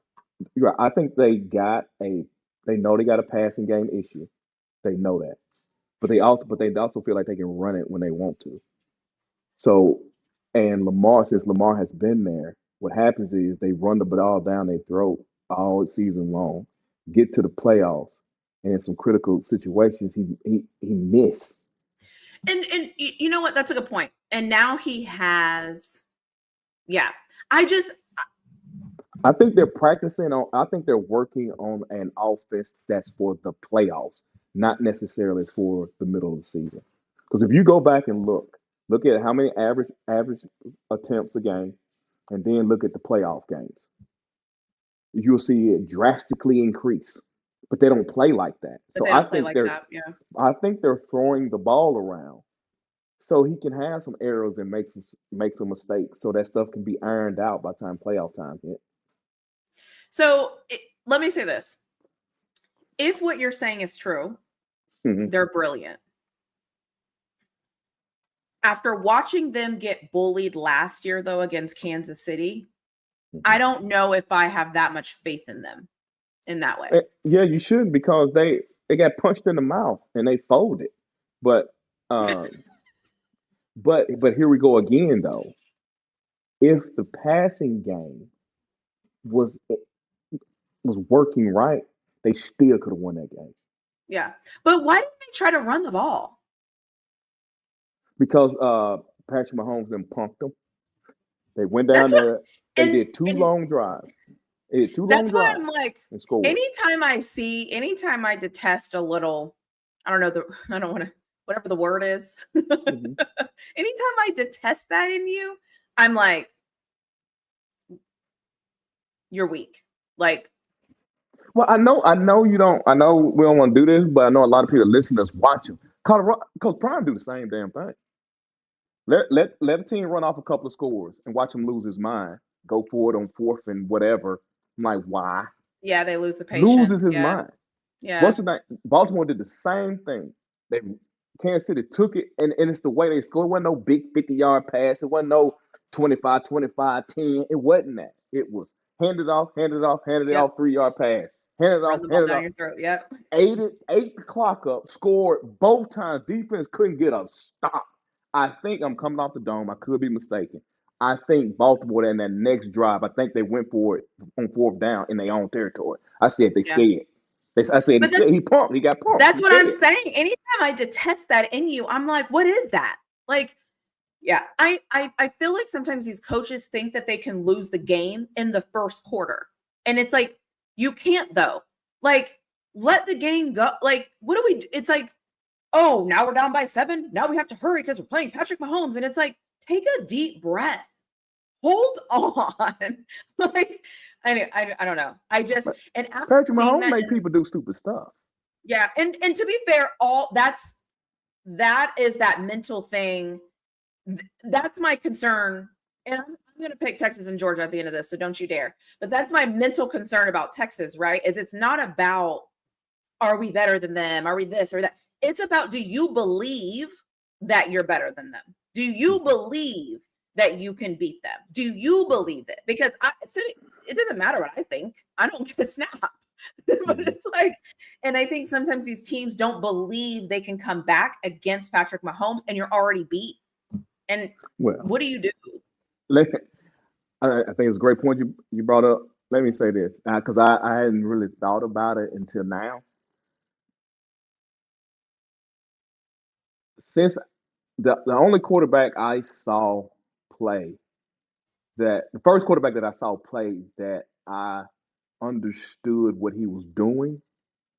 Right. I think they know they got a passing game issue. They know that. But they also feel like they can run it when they want to. So, and since Lamar has been there, what happens is they run the ball down their throat all season long, get to the playoffs, and in some critical situations, he miss. And you know what? That's a good point. And now he has, yeah. I think they're I think they're working on an offense that's for the playoffs, not necessarily for the middle of the season. Because if you go back and look at how many average attempts a game, and then look at the playoff games, you'll see it drastically increase. But they don't play like that. So I think I think they're throwing the ball around so he can have some errors and make some mistakes, so that stuff can be ironed out by time playoff time hit. So let me say this: if what you're saying is true, Mhm. They're brilliant. After watching them get bullied last year, though, against Kansas City, I Mhm. don't know if I have that much faith in them in that way. Yeah, you should because they got punched in the mouth and they folded. But um, but here we go again though. If the passing game was working right, they still could have won that game Yeah. But why didn't they try to run the ball? because Patrick Mahomes then punked them. They went down That's what there. They and did two and long drives. They did two long that's why drives I'm like, and scored. anytime I detest a little, I don't know I don't want to, whatever the word is. Mhm. Anytime I detest that in you, I'm like, you're weak. Like, Well, I know you don't. I know we don't want to do this, but I know a lot of people listen to us watch them. Colorado, Coach Prime do the same damn thing. Let a team run off a couple of scores and watch him lose his mind. Go for it on fourth and whatever. I'm like, why? yeah, they lose the patience. Loses his Yeah. mind. Yeah. What's the name? Baltimore did the same thing. They Kansas City took it, and it's the way they scored. It wasn't no big 50-yard pass. It wasn't no 25, 25, 10. It wasn't that. It was handed off, handed off, handed it Yep. off, 3-yard pass. Handed Run off, the ball handed down off. your throat. Yep. Ate the clock up, scored both times. Defense couldn't get a stop. I think I'm coming off the dome. I could be mistaken. I think Baltimore in that next drive, I think they went for it on fourth down in their own territory. I said they Yeah. scared. I said he But scared. He pumped. He got pumped. that's He what I'm scared. saying. Anytime I detest that in you, I'm like, what is that? Like, yeah, I feel like sometimes these coaches think that they can lose the game in the first quarter. And it's like, you can't though. Like, let the game go. Like, what do we do? It's like, oh, now we're down by 7. Now we have to hurry because we're playing Patrick Mahomes. And it's like, take a deep breath. Hold on. Like, I don't know. I just, But and after Patrick seeing Mahomes that, make people do stupid stuff. yeah, and to be fair, that is that mental thing. That's my concern. And I'm going to pick Texas and Georgia at the end of this, so don't you dare. But that's my mental concern about Texas, right? Is it's not about, are we better than them? Are we this or that? It's about, do you believe that you're better than them? Do you believe that you can beat them? Do you believe it? Because it doesn't matter what I think. I don't give a snap. But Mhm. it's like, and I think sometimes these teams don't believe they can come back against Patrick Mahomes, and you're already beat. And Well, what do you do? let, I think it's a great point you brought up. Let me say this because I hadn't really thought about it until now. Since the only quarterback I saw play the first quarterback that I saw play that I understood what he was doing,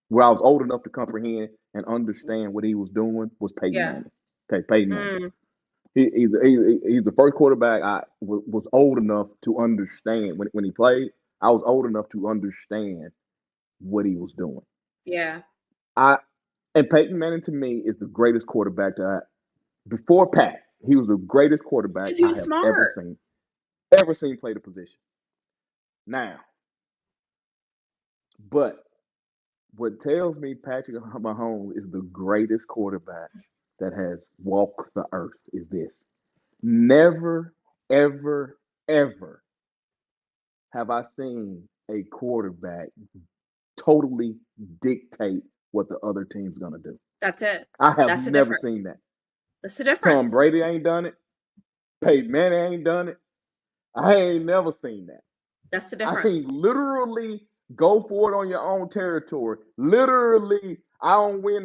where I was old enough to comprehend and understand what he was doing, was Peyton Yeah. Manning. Okay, Peyton Manning. Mm, He's the first quarterback I was old enough to understand when he played. I was old enough to understand what he was doing. yeah. I and Peyton Manning to me is the greatest quarterback before Pat. He was the greatest quarterback Because he I was have smart. ever seen play the position. Now, but what tells me Patrick Mahomes is the greatest quarterback that has walked the earth is this. Never, ever, ever have I seen a quarterback totally dictate what the other team's going to do. That's it. I have That's the never difference. seen that. That's the Tom difference. Brady ain't done it. Peyton Manning ain't done it. I ain't never seen that. That's the I difference. mean, literally go for it on your own territory. Literally, I don't win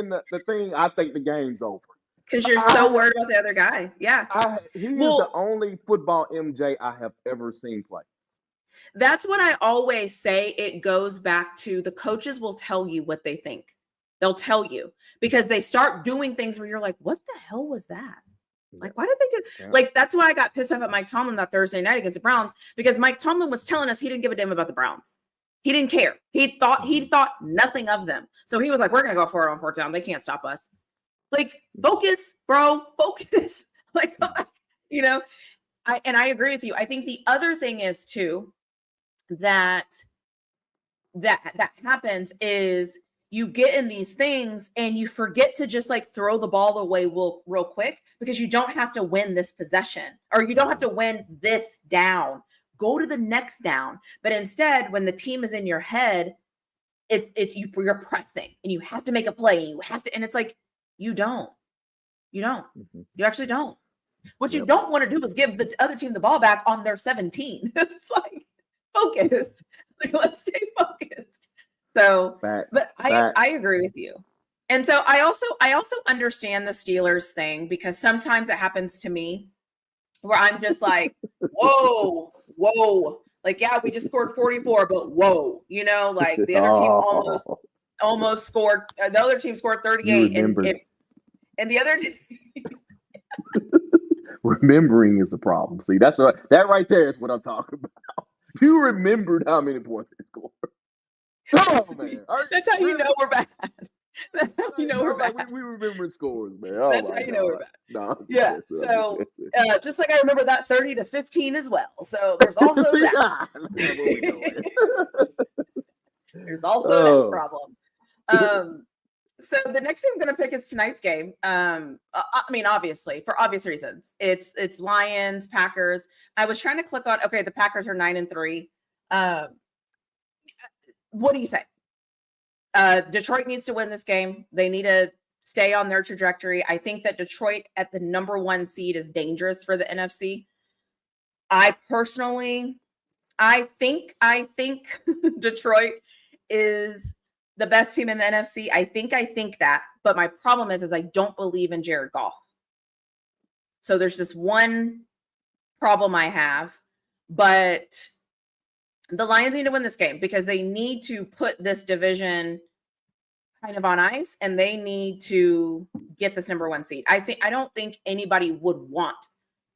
the thing. I think the game's over. Because you're so I, worried about the other guy. Yeah. he is the Well, only football MJ I have ever seen play. that's what I always say. It goes back to the coaches will tell you what they think. They'll tell you because they start doing things where you're like, what the hell was that? Like, why did they do? Yeah. Like, that's why I got pissed off at Mike Tomlin that Thursday night against the Browns, because Mike Tomlin was telling us he didn't give a damn about the Browns. He didn't care. He thought nothing of them. So he was like, we're gonna go for it on fourth down. They can't stop us. Like, focus, bro, focus. Like, you know, I agree with you. I think the other thing is too that happens is you get in these things and you forget to just like throw the ball away real quick because you don't have to win this possession or you don't have to win this down. Go to the next down. But instead, when the team is in your head, you're pressing and you have to make a play. You have to, and it's like, you don't. You actually don't. What you don't want to do is give the other team the ball back on their 17. It's like, focus. Like, let's stay focused. So, but I agree with you. And so I also understand the Steelers thing because sometimes it happens to me where I'm just like, whoa. Like, yeah, we just scored 44, but whoa, like the other team almost scored. The other team scored 38, and the other team. Remembering is the problem. See, that right there is what I'm talking about. You remembered how many points they scored. Come on, man. That's how you know we're bad. That's how you know we're bad. We remember scores, man. That's how you know we're bad. No, yeah. So just like I remember that 30-15 as well. So there's also that. There's also that problem. So the next thing I'm going to pick is tonight's game. I mean, obviously, for obvious reasons, it's Lions, Packers. I was trying to click on. Okay, the Packers are 9-3. What do you say? Detroit needs to win this game. They need to stay on their trajectory. I think that Detroit at the number 1 seed is dangerous for the NFC. I think Detroit is the best team in the NFC. I think that, but my problem is I don't believe in Jared Goff. So there's just one problem I have, but the Lions need to win this game because they need to put this division kind of on ice and they need to get this number 1 seed. I don't think anybody would want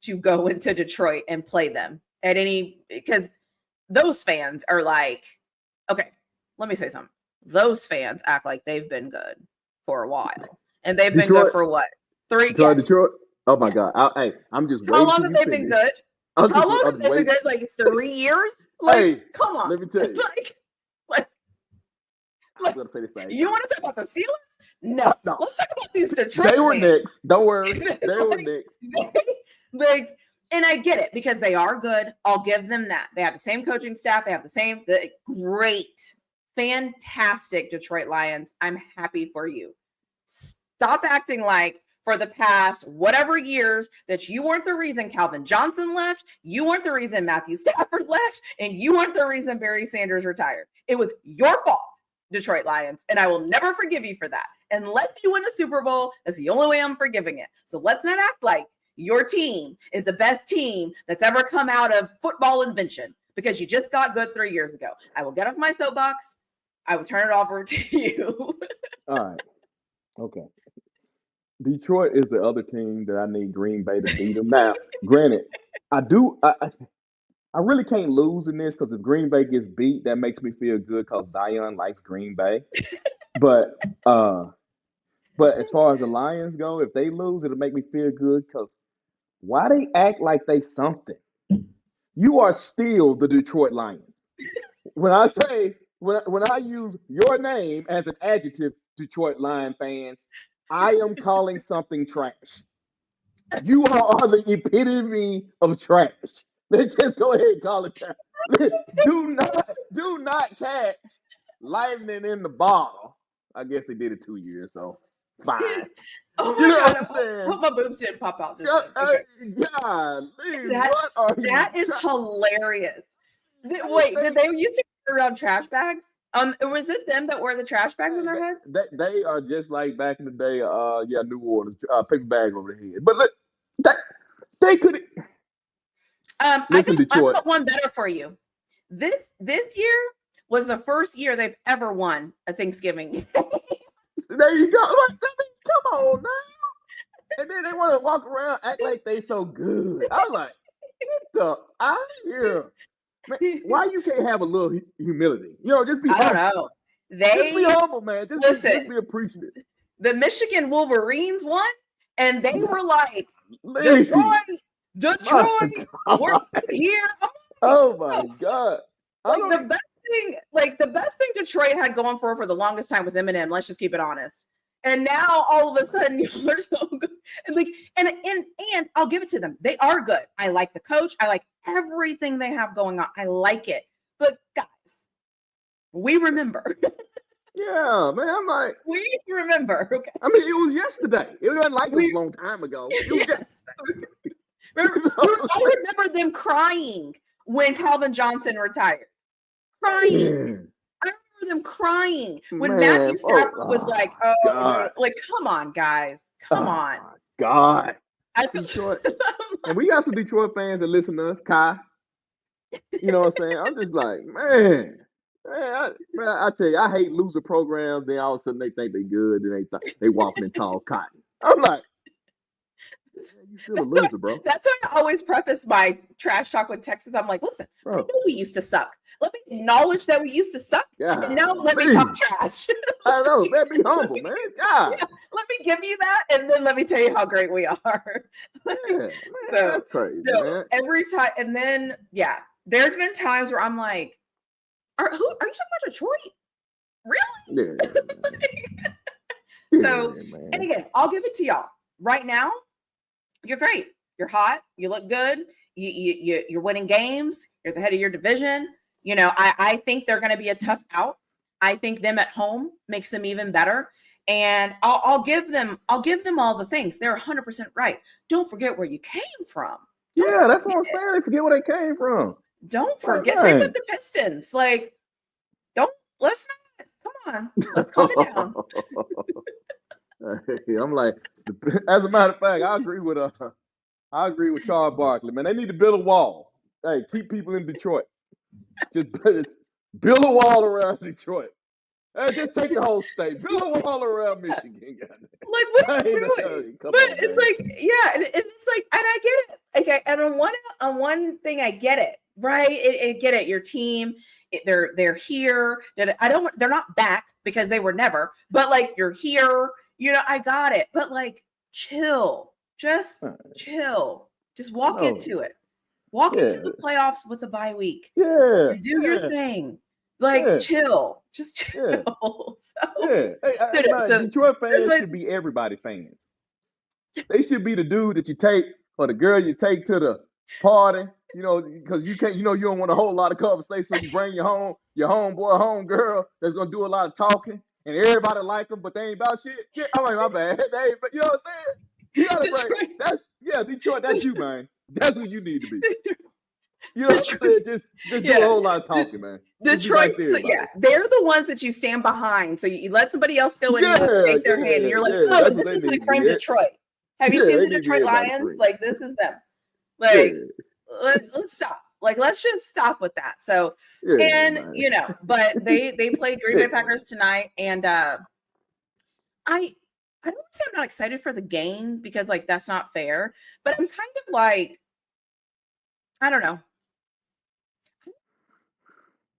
to go into Detroit and play them because those fans are like, okay, let me say something. Those fans act like they've been good for a while. And they've been good for what? 3 years? Detroit? Oh my God. I'm just waiting. How long have they been good? How long have they been good? Like 3 years? Like, hey, come on. Let me tell you. I'm going to say this thing. You want to talk about the Steelers? No. Let's talk about these Detroit They were fans. next. Don't worry. They were next. And I get it because they are good. I'll give them that. They have the same coaching staff. They have the great, fantastic Detroit Lions. I'm happy for you. Stop acting like for the past whatever years that you weren't the reason Calvin Johnson left, you weren't the reason Matthew Stafford left, and you weren't the reason Barry Sanders retired. It was your fault, Detroit Lions, and I will never forgive you for that. Unless you win a Super Bowl, that's the only way I'm forgiving it. So let's not act like your team is the best team that's ever come out of football invention because you just got good 3 years ago. I will get off my soapbox. I will turn it over to you. All right. Okay. Detroit is the other team that I need Green Bay to beat them. Now, granted, I really can't lose in this because if Green Bay gets beat, that makes me feel good because Zion likes Green Bay. But as far as the Lions go, if they lose, it'll make me feel good because why they act like they something? You are still the Detroit Lions. When I use your name as an adjective, Detroit Lion fans, I am calling something trash. You are the epitome of trash. Let's just go ahead and call it trash. Do not catch lightning in the bottle. I guess they did it 2 years, so fine. Oh my God! I hope my boobs didn't pop out. Okay. That is hilarious. Wait, did they used to carry around trash bags? Was it them that wear the trash bags on their heads? They are just like back in the day. New Orleans, paper bag over the head. But look, they could. I got one better for you. This year was the first year they've ever won a Thanksgiving. There you go. Come on now. And then they want to walk around act like they so good. I'm like, get the out here. Man, why you can't have a little humility? Just be humble. I don't know. Just be humble, man. Just be appreciative. The Michigan Wolverines won, and they were like, Detroit, we're here. Oh my God. The best best thing Detroit had going for the longest time was Eminem. Let's just keep it honest. And now all of a sudden you're so good. And I'll give it to them. They are good. I like the coach. I like everything they have going on. I like it. But guys, we remember. Yeah, man. I'm like, we remember. Okay. I mean, it was yesterday. It wasn't like it was a long time ago. It was yesterday. I remember them crying when Calvin Johnson retired. Crying. I remember them crying when Matthew Stafford was like, "Oh, God. Like, come on, guys, come on." God, I feel Detroit, and we got some Detroit fans that listen to us, Kai. You know what I'm saying? I'm just like, man, I tell you, I hate loser programs. Then all of a sudden they think they good, and they walking in tall cotton. I'm like, you still a loser, bro. That's why I always preface my trash talk with Texas. I'm like, listen, I know we used to suck. Let me acknowledge that we used to suck. And now let me talk trash. I know, man. Be humble, man. Yeah. Let me give you that, and then let me tell you how great we are. Man, that's crazy, man. Every time, and then there's been times where I'm like, are you talking about Detroit? Really? Yeah. So, and again, I'll give it to y'all. Right now, you're great. You're hot. You look good. You're winning games. You're the head of your division. You know, I think they're going to be a tough out. I think them at home makes them even better. And I'll give them all the things. They're 100% right. Don't forget where you came from. That's what I'm saying. They forget where they came from. Don't forget. Same with the Pistons. Like, let's not. Come on. Let's calm it down. I'm like, as a matter of fact, I agree with Charles Barkley, man. They need to build a wall. Hey, keep people in Detroit. Just build a wall around Detroit. Hey, just take the whole state. Build a wall around Michigan. Like, what are you doing? But it's like, and it's like, and I get it. Okay, and on one thing, I get it, right? I get it. Your team, they're here. They're not back because they were never. But like, you're here. You know, I got it. But like, chill. Just chill. Just walk into it. Walk into the playoffs with a bye week. Yeah. Do your thing. Like, chill. Just chill. So Detroit fans should be everybody fans. They should be the dude that you take or the girl you take to the party, you know, because you can't, you know, you don't want a whole lot of conversation. So you bring your homeboy, homegirl that's going to do a lot of talking and everybody like them, but they ain't about shit. Yeah, I'm like, my bad. But you know what I'm saying? You gotta bring, Detroit, that's you, man. That's what you need to be. You know what I'm saying? Just do a whole lot of talking, man. Detroit, they're the ones that you stand behind. So you let somebody else go in and you shake their hand and you're like, oh, this is my friend Detroit. Have you seen the Detroit Lions? Like, this is them. Like, let's stop. Like, let's just stop with that. So, you know, but they played Green Bay Packers tonight, and I don't want to say I'm not excited for the game because, like, that's not fair. But I'm kind of like, I don't know.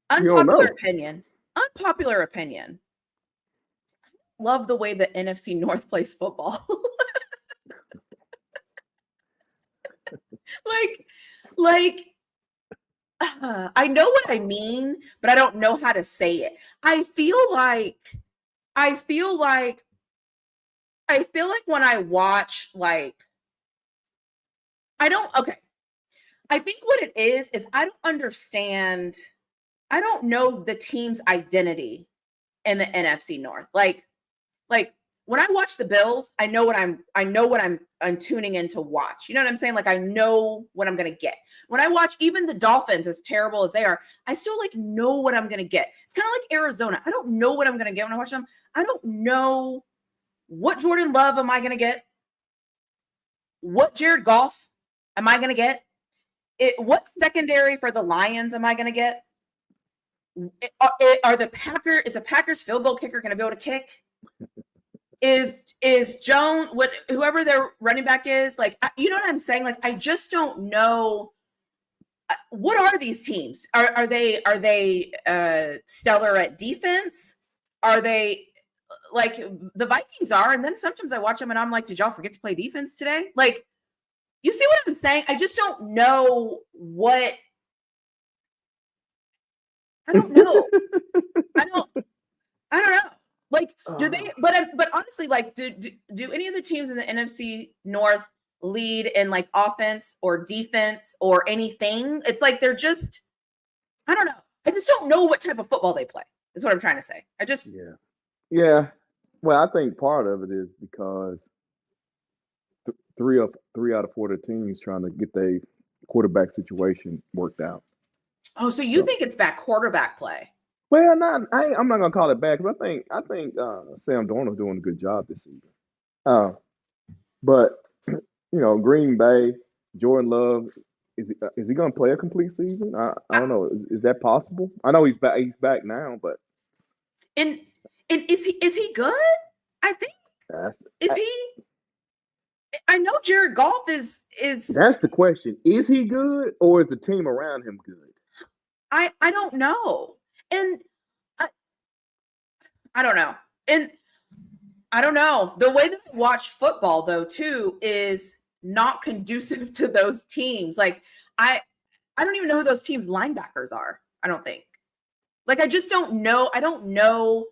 Unpopular opinion. Love the way the NFC North plays football. I know what I mean, but I don't know how to say it. I feel like when I watch, like, I think what it is I don't understand. I don't know the team's identity in the NFC North. Like when I watch the Bills, I know what I'm tuning in to watch. You know what I'm saying? Like, I know what I'm going to get. When I watch even the Dolphins, as terrible as they are, I still like know what I'm going to get. It's kind of like Arizona. I don't know what I'm going to get when I watch them. I don't know what Jordan Love am I going to get? What Jared Goff am I going to get? What secondary for the Lions am I going to get? Is the Packers field goal kicker going to be able to kick? Is Jones, whoever their running back is, like, you know what I'm saying? Like, I just don't know. What are these teams? Are they stellar at defense? Are they like the Vikings are? And then sometimes I watch them and I'm like, did y'all forget to play defense today? Like, you see what I'm saying? I just don't know what. I don't know. I don't know. Like, do they? But honestly, like, do any of the teams in the NFC North lead in like offense or defense or anything? It's like they're just, I don't know. I just don't know what type of football they play. Is what I'm trying to say. I just, Yeah. Well, I think part of it is because three out of four of the teams trying to get their quarterback situation worked out. oh, so you think it's bad quarterback play? Well, I'm not gonna call it bad because I think Sam Darnold's doing a good job this season. But Green Bay, Jordan Love, is he gonna play a complete season? I don't know. Is that possible? I know he's back. He's back now, but And is he good? I think is he? I know Jared Goff is. That's the question. Is he good, or is the team around him good? I don't know, and I don't know, and I don't know. The way that I watch football, though, too, is not conducive to those teams. Like I don't even know who those teams' linebackers are. I don't think. Like I just don't know. I don't know.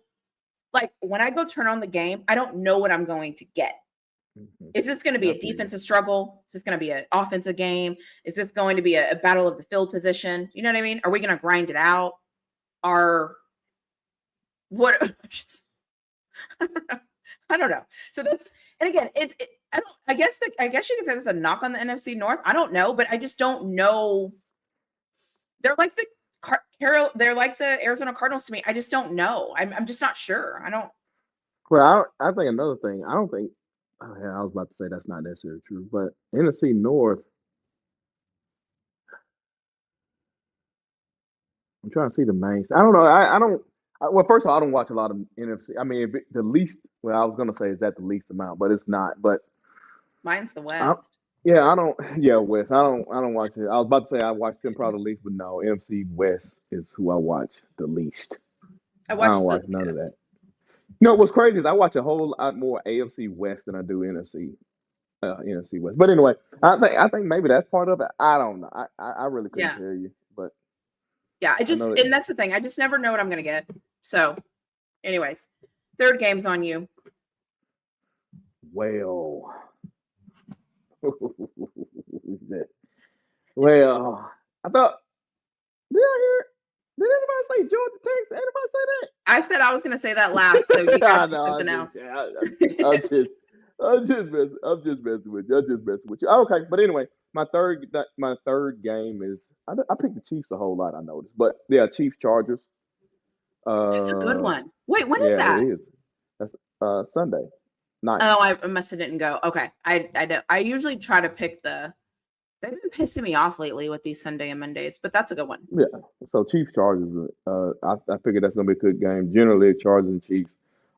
Like when I go turn on the game, I don't know what I'm going to get. Mm-hmm. Is this going to be a defensive struggle? Is this going to be an offensive game? Is this going to be a battle of the field position? You know what I mean? Are we going to grind it out? What? I don't know. So that's, and again, I guess you could say this is a knock on the NFC North. I don't know, but I just don't know. They're like they're like the Arizona Cardinals to me. I just don't know. I'm just not sure. I don't. Well, I think another thing. I don't think. Oh, yeah, I was about to say that's not necessarily true, but NFC North. I'm trying to see the main. I don't know. I don't. Well, first of all, I don't watch a lot of NFC. I mean, the least. Well, I was gonna say is that the least amount, but it's not. But mine's the West. I don't. Yeah, West. I don't watch it. I was about to say I watch them probably the least, but no, NFC West is who I watch the least. I don't watch none of that. No, what's crazy is I watch a whole lot more AFC West than I do NFC West. But anyway, I think maybe that's part of it. I don't know. I really couldn't tell you, but yeah, and that's the thing. I just never know what I'm gonna get. So, anyways, third game's on you. Well, I thought. Did I hear? Did anybody say Georgia Tech? Anybody say that? I said I was going to say that last, so you got something else. I'm just messing with you. Okay, but anyway, my third game is I picked the Chiefs a whole lot. I noticed, but yeah, Chiefs Chargers. That's a good one. Wait, when is that? It is. That's Sunday night. Oh, I must have didn't go. Okay, I usually try to pick the. They've been pissing me off lately with these Sunday and Mondays, but that's a good one. Yeah. So Chiefs Chargers. I figured that's gonna be a good game. Generally, Chargers and Chiefs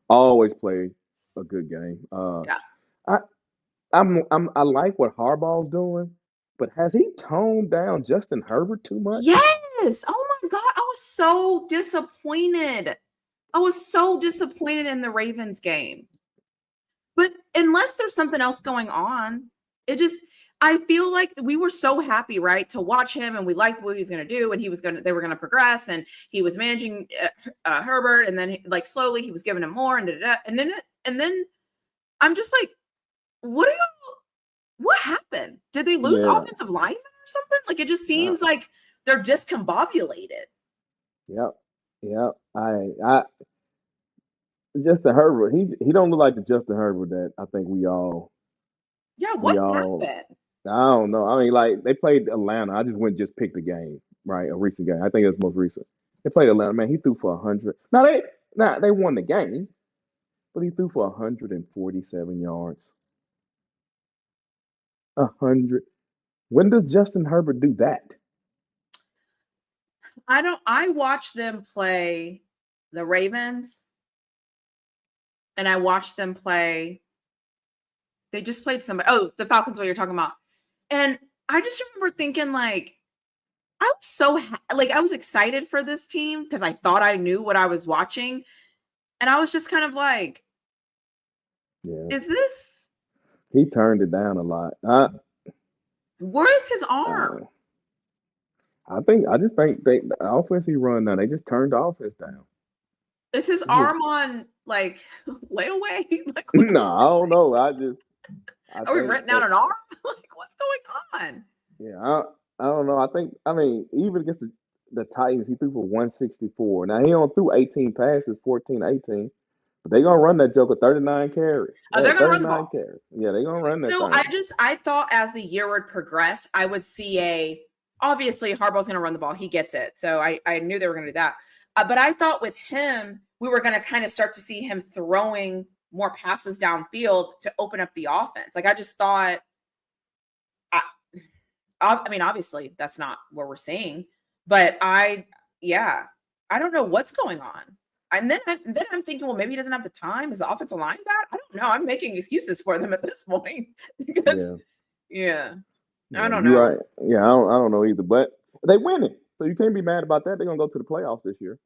always play a good game. Yeah. I like what Harbaugh's doing, but has he toned down Justin Herbert too much? Yes. Oh my God, I was so disappointed. In the Ravens game. But unless there's something else going on, I feel like we were so happy, right, to watch him, and we liked what he was going to do, and they were going to progress, and he was managing Herbert, and then like slowly he was giving him more, and then I'm just like, what happened? Did they lose offensive linemen or something? Like it just seems like they're discombobulated. Yep. I Justin Herbert, he don't look like the Justin Herbert that I think we all. Yeah, what happened? I don't know. I mean, like they played Atlanta. I just picked the game, right? A recent game. I think it was most recent. They played Atlanta. Man, he threw for 100. Now they won the game, but he threw for 147 yards. 100. When does Justin Herbert do that? I watched them play the Ravens, and I watched them play. They just played somebody. Oh, the Falcons, what you're talking about. And I just remember thinking, like, I was I was excited for this team because I thought I knew what I was watching. And I was just kind of like, is this? He turned it down a lot. Where is his arm? I just think the offense he run now, they just turned the offense down. Is his It's just arm on like layaway? Like, no, I don't know. I are we think renting out an arm? Like, what's going on? yeah, I don't know. I mean, even against the Titans, he threw for 164. Now he only threw 18 passes, 14, 18. But they gonna run that joker 39 carries. They're Yeah, gonna run the 39 ball. carries. Yeah, they gonna run that So thing. I thought as the year would progress, I would see obviously Harbaugh's going to run the ball. He gets it. So I knew they were going to do that. But I thought with him, we were going to kind of start to see him throwing more passes downfield to open up the offense. Like I just thought, I mean, obviously that's not what we're seeing, but I don't know what's going on. And then I'm thinking, well, maybe he doesn't have the time. Is the offensive line bad? I don't know. I'm making excuses for them at this point because, Yeah, I don't you're know. right. Yeah, I don't know either. But they winning. So you can't be mad about that. They're gonna go to the playoffs this year.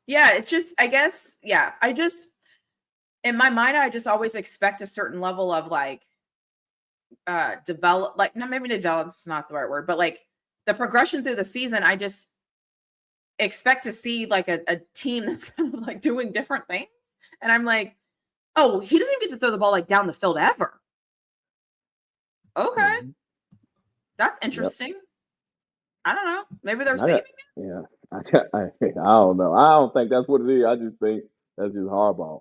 Yeah, it's just, I guess, I just, in my mind, I just always expect a certain level of like, develop, like, no, maybe develop's not the right word, but like the progression through the season, I just expect to see like a team that's kind of like doing different things. And I'm like, oh, he doesn't even get to throw the ball like down the field ever. Okay, Mhm. that's Yep. interesting. I don't know. Maybe they're I saving got, yeah. I don't know. I don't think that's what it is. I just think that's just Harbaugh.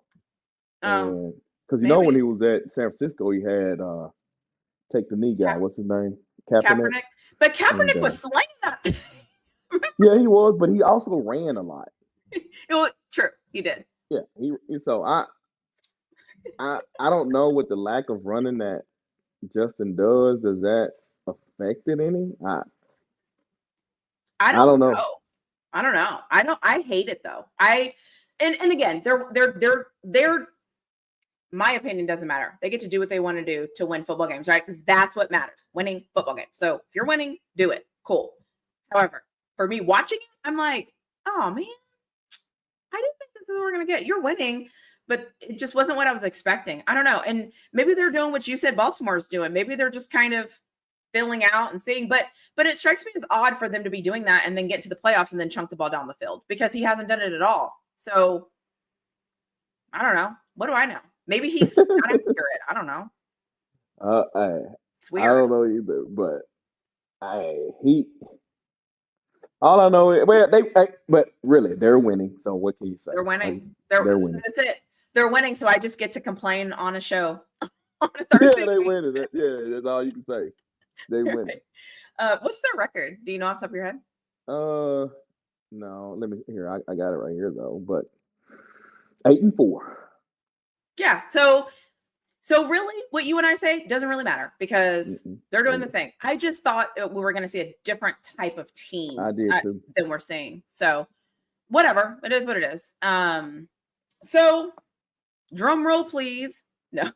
Oh, And because when maybe he was at San Francisco, he had take the knee guy. What's his name? Kaepernick. Kaepernick. But And Kaepernick was slaying that thing. yeah, he was, but he also ran a lot. True, he did. Yeah, so I don't know what the lack of running that Justin does. Does that affect it any? I I don't don't know. know. I hate it though. And again, they're my opinion doesn't matter. They get to do what they want to do to win football games, right? Because that's what matters. Winning football games. So if you're winning, do it. Cool. However, for me watching it, I'm like, oh man, I didn't think this is what we're gonna get. You're winning, but it just wasn't what I was expecting. I don't know. And maybe they're doing what you said Baltimore's doing. Maybe they're just kind of filling out and seeing, but it strikes me as odd for them to be doing that and then get to the playoffs and then chunk the ball down the field because he hasn't done it at all. So I don't know. What do I know? Maybe he's not accurate. I don't know. It's I weird. don't know either, but he. All I know is but really they're winning. So what can you say? They're winning. They're Winning. That's it. They're winning. So I just get to complain on a show on a Yeah, Thursday. they winning. Yeah, that's all you can say. They winning. What's their record? Do you know off the top of your head? No. Let me here. I got it right here though. But 8-4. Yeah. So really, what you and I say doesn't really matter because they're doing the thing. I just thought we were going to see a different type of team I did too. than we're seeing. So whatever, it is what it is. So drum roll, please. No.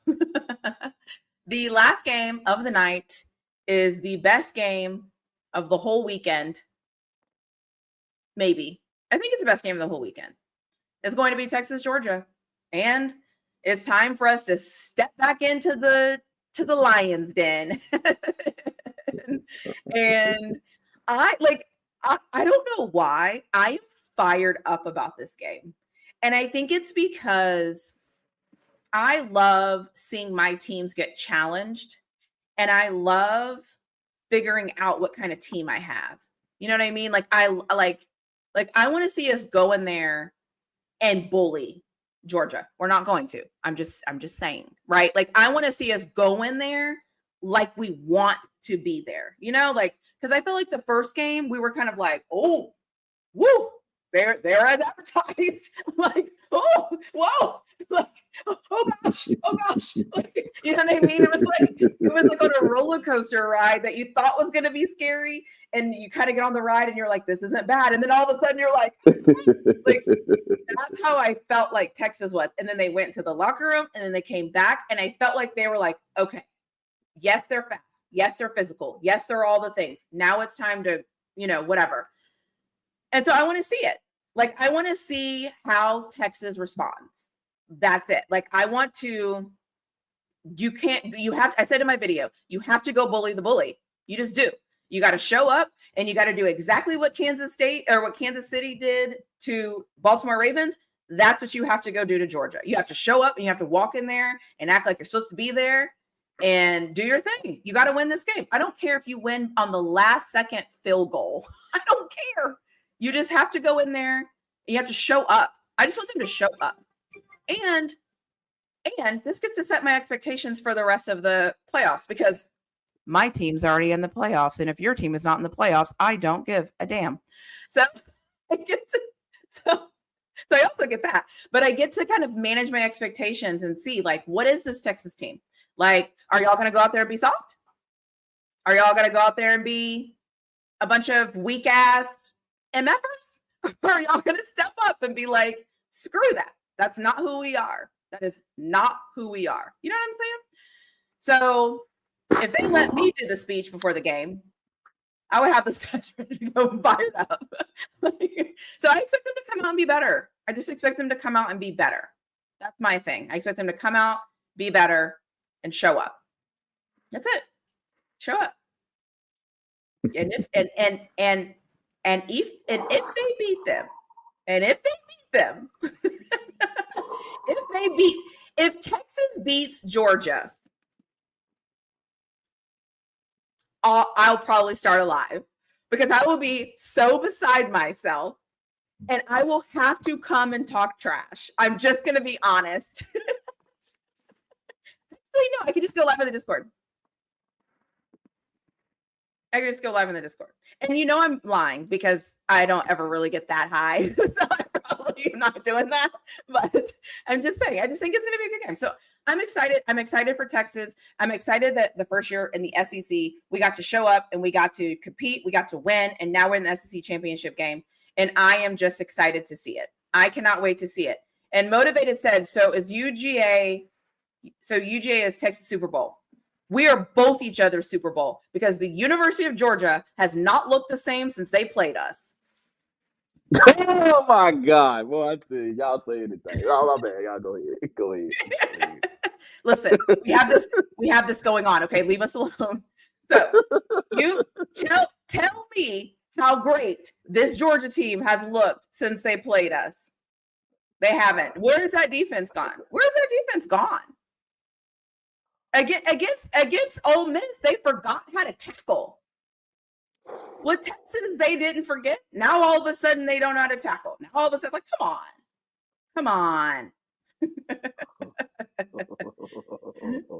The last game of the night is the best game of the whole weekend. Maybe. I think it's the best game of the whole weekend. It's going to be Texas, Georgia. And it's time for us to step back into the lion's den. And I don't know why I am fired up about this game. And I think it's because I love seeing my teams get challenged and I love figuring out what kind of team I have. You know what I mean? Like I want to see us go in there and bully Georgia. We're not going to. I'm just saying, right? Like I want to see us go in there like we want to be there. You know, like because I feel like the first game we were kind of like, oh, woo, they're as advertised. Like, oh, whoa, like, oh gosh, like, you know what I mean? It was like on a roller coaster ride that you thought was going to be scary, and you kind of get on the ride and you're like, this isn't bad, and then all of a sudden you're like that's how I felt like Texas was. And then they went to the locker room, and then they came back, and I felt like they were like, okay, yes, they're fast, yes, they're physical, yes, they're all the things. Now it's time to, whatever. And so I want to see it. Like, I want to see how Texas responds. That's it. Like, I said in my video, you have to go bully the bully. You just do. You got to show up and you got to do exactly what Kansas City did to Baltimore Ravens. That's what you have to go do to Georgia. You have to show up and you have to walk in there and act like you're supposed to be there and do your thing. You got to win this game. I don't care if you win on the last second field goal. I don't care. You just have to go in there and you have to show up. I just want them to show up. And this gets to set my expectations for the rest of the playoffs, because my team's already in the playoffs. And if your team is not in the playoffs, I don't give a damn. So I get to, so I also get that, but I get to kind of manage my expectations and see, like, what is this Texas team? Like, are y'all going to go out there and be soft? Are y'all going to go out there and be a bunch of weak ass MFers? Or are y'all going to step up and be like, screw that. That's not who we are. That is not who we are. You know what I'm saying? So if they let me do the speech before the game, I would have this guys ready to go and fire up. So I expect them to come out and be better. I just expect them to come out and be better. That's my thing. I expect them to come out, be better, and show up. That's it. Show up. And if they beat them, if Texas beats Georgia, I'll probably start a live, because I will be so beside myself and I will have to come and talk trash. I'm just going to be honest. Actually, no, I could just go live in the Discord. I could just go live in the Discord. And you know I'm lying, because I don't ever really get that high. So I probably am not doing that. But I'm just saying, I just think it's going to be a good game. So I'm excited. I'm excited for Texas. I'm excited that the first year in the SEC, we got to show up and we got to compete. We got to win. And now we're in the SEC championship game. And I am just excited to see it. I cannot wait to see it. And Motivated said, so UGA is Texas Super Bowl. We are both each other's Super Bowl, because the University of Georgia has not looked the same since they played us. Oh my God. Boy, I tell you, y'all say anything. Oh, my bad. Y'all go ahead. Go ahead. Listen, we have this going on. Okay, leave us alone. So you tell me how great this Georgia team has looked since they played us. They haven't. Where is that defense gone? Against Ole Miss, they forgot how to tackle. With Texas, they didn't forget. Now all of a sudden they don't know how to tackle. Now all of a sudden, like, come on.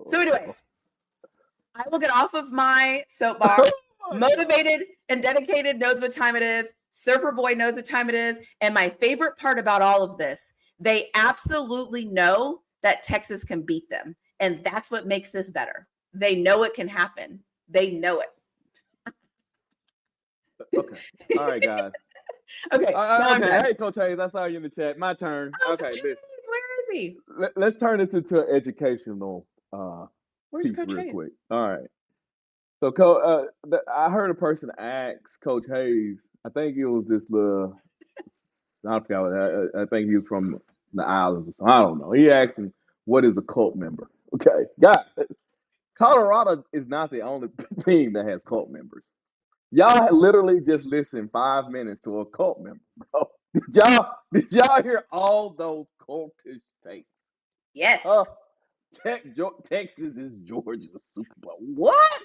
So, anyways, I will get off of my soapbox. Motivated and Dedicated knows what time it is. Surfer Boy knows what time it is. And my favorite part about all of this, they absolutely know that Texas can beat them. And that's what makes this better. They know it can happen. They know it. Okay. All right, guys. Okay. Okay. Hey, Coach Hayes, I saw you in the chat. My turn. Oh, Okay, Coach Hayes, listen. where is he? Let's turn this into an educational Where's piece Coach real Hayes? quick. All right. So, I heard a person ask Coach Hayes. I think it was this little. I forgot. I think he was from the islands or something. I don't know. He asked him, "What is a cult member?" Okay, guys. Colorado is not the only team that has cult members. Y'all literally just listened 5 minutes to a cult member, bro. Did y'all hear all those cultish tapes? Yes. Texas is Georgia's Super Bowl. What?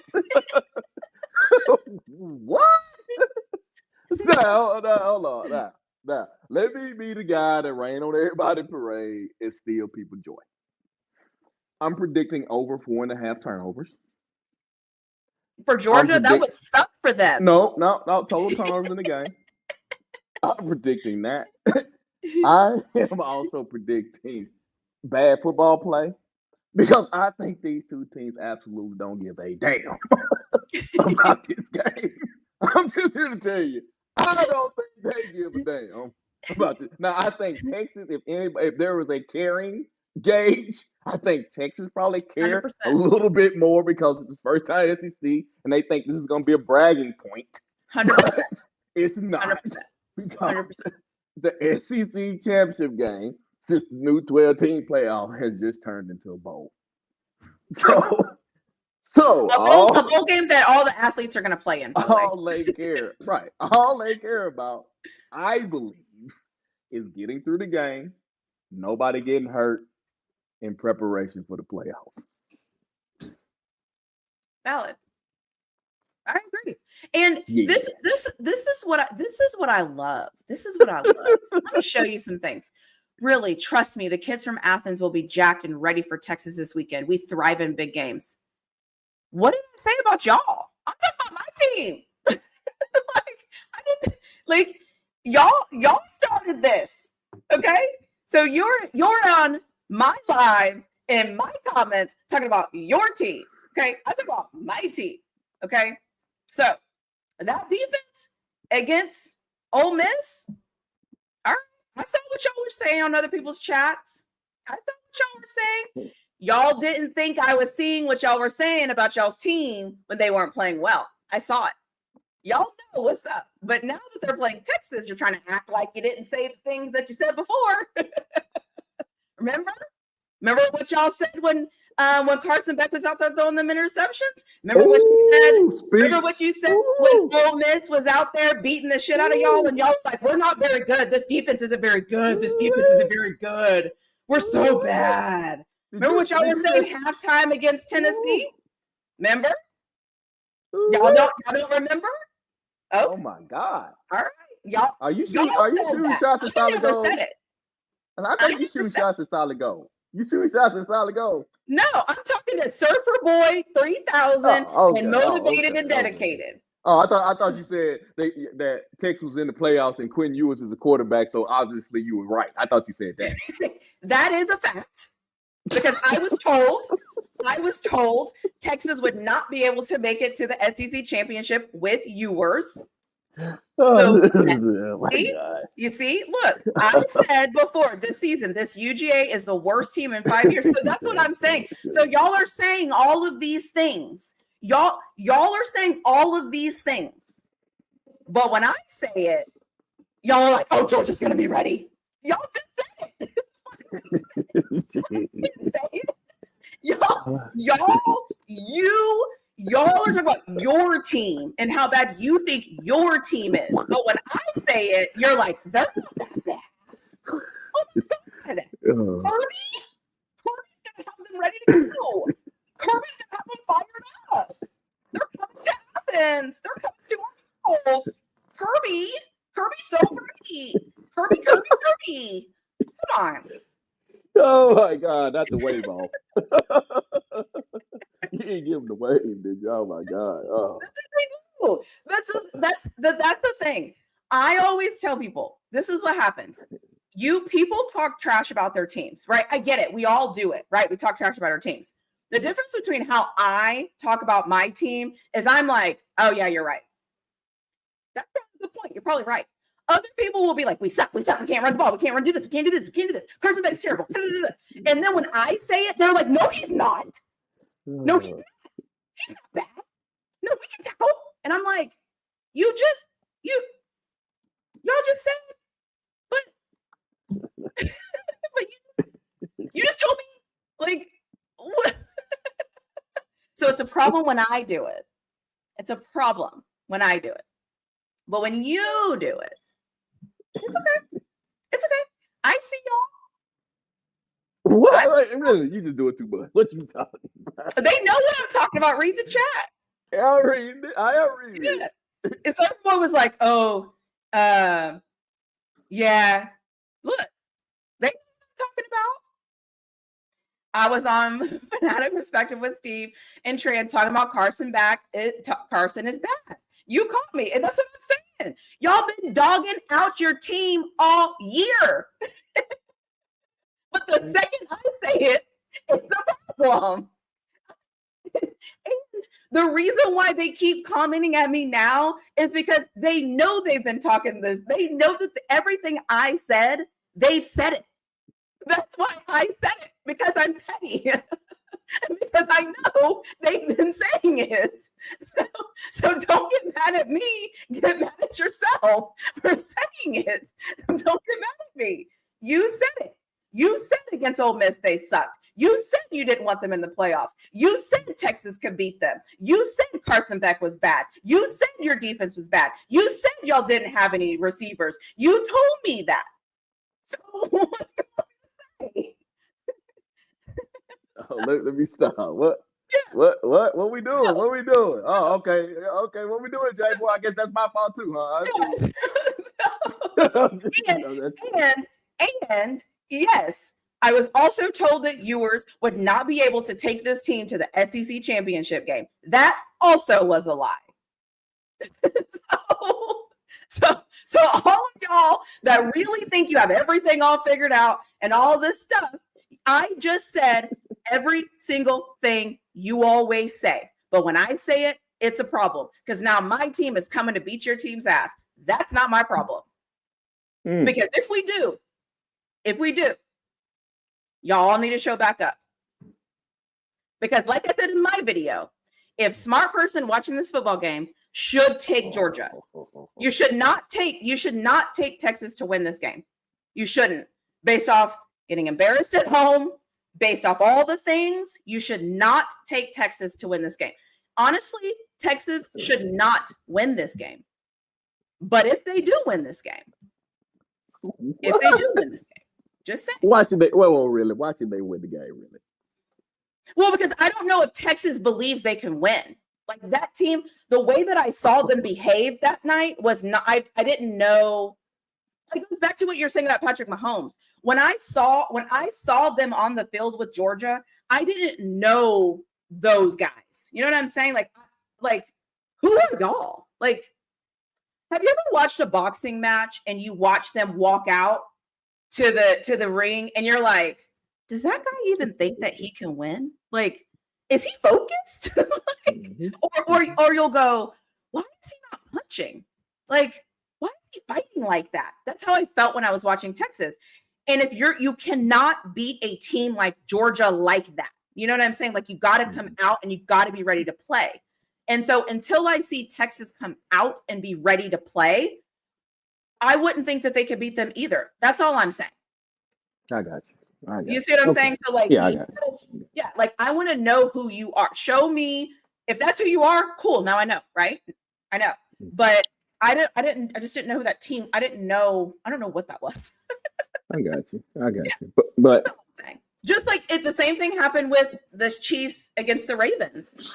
What? No, hold on. Now, let me be the guy that rain on everybody's parade and steal people's joy. I'm predicting over 4.5 turnovers. For Georgia, that would suck for them. No, total turnovers in the game. I'm predicting that. I am also predicting bad football play, because I think these two teams absolutely don't give a damn about this game. I'm just here to tell you, I don't think they give a damn about this. Now, I think Texas, if there was a caring gauge, I think Texas probably care 100%. a little bit more, because it's the first time SEC, and they think this is going to be a bragging point. 100%. It's not. 100%. Because the SEC championship game, since the new 12-team playoff, has just turned into a bowl. So a bowl game that all the athletes are going to play in. All they care about, I believe, is getting through the game, nobody getting hurt, in preparation for the playoffs. Valid. I agree. And this is what I love. This is what I love. Let me show you some things. Really, trust me, the kids from Athens will be jacked and ready for Texas this weekend. We thrive in big games. What did I say about y'all? I'm talking about my team. Y'all started this. Okay? So you're on my live and my comments talking about your team. Okay? I talk about my team. Okay? So that defense against Ole Miss, all right, I saw what y'all were saying on other people's chats. I saw what y'all were saying. Y'all didn't think I was seeing what y'all were saying about y'all's team when they weren't playing well. I saw it. Y'all know what's up. But now that they're playing Texas, you're trying to act like you didn't say the things that you said before. Remember what y'all said when Carson Beck was out there throwing them interceptions? Remember what you said when Ole Miss was out there beating the shit out of y'all and y'all were like, we're not very good. This defense isn't very good. This defense isn't very good. We're so bad. Remember what y'all were saying halftime against Tennessee? Remember? Y'all don't remember? Oh my God. All right. Y'all are you shooting shots at solid gold? I think you shooting shots at solid gold. You shooting shots at solid gold? No, I'm talking to Surfer Boy 3000 and motivated and dedicated. Oh, I thought you said that Texas was in the playoffs and Quinn Ewers is a quarterback, so obviously you were right. I thought you said that. That is a fact. Because I was told Texas would not be able to make it to the SEC championship with Ewers. So, you see, look, I said before this season, this UGA is the worst team in 5 years. So that's what I'm saying. So y'all are saying all of these things. Y'all are saying all of these things. But when I say it, y'all are like, oh, Georgia's going to be ready. Y'all just said it. Y'all are talking about your team and how bad you think your team is. But when I say it, you're like, they're not that bad. Oh my God. Kirby's gonna have them ready to go. Kirby's gonna have them fired up. They're coming to Athens. They're coming to our house. Kirby's so pretty. Kirby. Come on. Oh my God, not the wave off. You didn't give him the wave, did you? Oh my God. Oh. That's what they do. That's the thing. I always tell people, this is what happens. People talk trash about their teams, right? I get it. We all do it, right? We talk trash about our teams. The difference between how I talk about my team is I'm like, oh yeah, you're right. That's a good point. You're probably right. Other people will be like, we suck, we can't run the ball, we can't do this. Carson Beck's terrible. And then when I say it, they're like, no, he's not. No, he's not. He's not bad. No, we can tackle. And I'm like, y'all just said, but you just told me, like, what? So it's a problem when I do it. It's a problem when I do it. But when you do it, it's okay. It's okay. I see y'all. What? Really, you just do it too much. What you talking about? They know what I'm talking about. Read the chat. I am reading it. And so everyone was like, oh, yeah. Look, they know what I'm talking about. I was on Fanatic Perspective with Steve and Tran talking about Carson Beck. Carson is bad. You caught me, and that's what I'm saying. Y'all been dogging out your team all year. But the second I say it, it's a problem. And the reason why they keep commenting at me now is because they know they've been talking this. They know that everything I said, they've said it. That's why I said it, because I'm petty. Because I know they've been saying it. So don't get mad at me. Get mad at yourself for saying it. Don't get mad at me. You said it. You said against Ole Miss they sucked. You said you didn't want them in the playoffs. You said Texas could beat them. You said Carson Beck was bad. You said your defense was bad. You said y'all didn't have any receivers. You told me that. So Let me stop. What we doing? What we doing? Oh, okay. What we doing, Jay Boy? I guess that's my fault too, huh? and yes, I was also told that Ewers would not be able to take this team to the SEC championship game. That also was a lie. So all of y'all that really think you have everything all figured out and all this stuff, I just said every single thing you always say. But when I say it, it's a problem because now my team is coming to beat your team's ass. That's not my problem. Because if we do, y'all all need to show back up. Because like I said in my video, if smart person watching this football game should take Georgia. You should not take Texas to win this game. You shouldn't. Based off getting embarrassed at home, based off all the things, you should not take Texas to win this game. Honestly, Texas should not win this game. But if they do win this game, just say. Why should they? Well, really? Why should they win the game? Really? Well, because I don't know if Texas believes they can win. Like that team, the way that I saw them behave that night was not. I didn't know. It goes back to what you're saying about Patrick Mahomes. When I saw them on the field with Georgia, I didn't know those guys. You know what I'm saying? Like who are y'all? Like, have you ever watched a boxing match and you watch them walk out to the ring and you're like, does that guy even think that he can win? Like, is he focused? or you'll go, why is he not punching? Like, why is he fighting like that? That's how I felt when I was watching Texas. And if you cannot beat a team like Georgia like that. You know what I'm saying? Like, you got to come out and you got to be ready to play. And so until I see Texas come out and be ready to play, I wouldn't think that they could beat them either. That's all I'm saying. I got you. You see what I'm saying? So like, yeah, like I want to know who you are. Show me if that's who you are. Cool. Now I know, right? I know, but I just didn't know who that team. I don't know what that was. I got you. But just like the same thing happened with the Chiefs against the Ravens.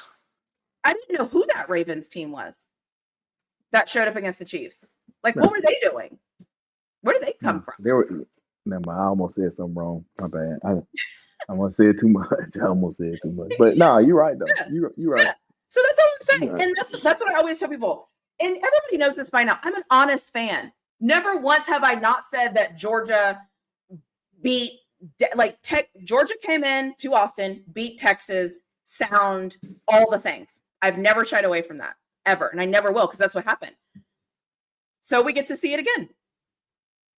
I didn't know who that Ravens team was that showed up against the Chiefs. Like, what were they doing? Where did they come from? They were. Never mind, I almost said something wrong. My bad. I almost said too much. But no, you're right though. Yeah. You're right. Yeah. So that's all I'm saying. Right. And that's what I always tell people. And everybody knows this by now. I'm an honest fan. Never once have I not said that Georgia beat Georgia came in to Austin, beat Texas, sound, all the things. I've never shied away from that ever. And I never will, because that's what happened. So we get to see it again.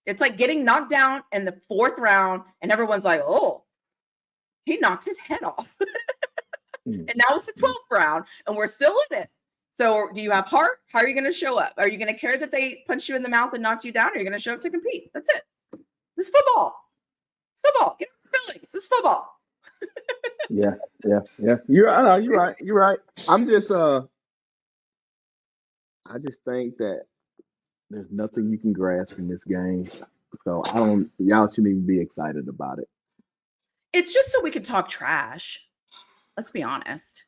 It's like getting knocked down in the 4th round, and everyone's like, oh, he knocked his head off. And now it's the 12th round, and we're still in it. So do you have heart? How are you going to show up? Are you going to care that they punched you in the mouth and knocked you down? Or are you going to show up to compete? That's it. This is football. It's football. Get your feelings. This is football. Yeah. You're right. I'm just I just think that there's nothing you can grasp in this game. So y'all shouldn't even be excited about it. It's just so we can talk trash. Let's be honest.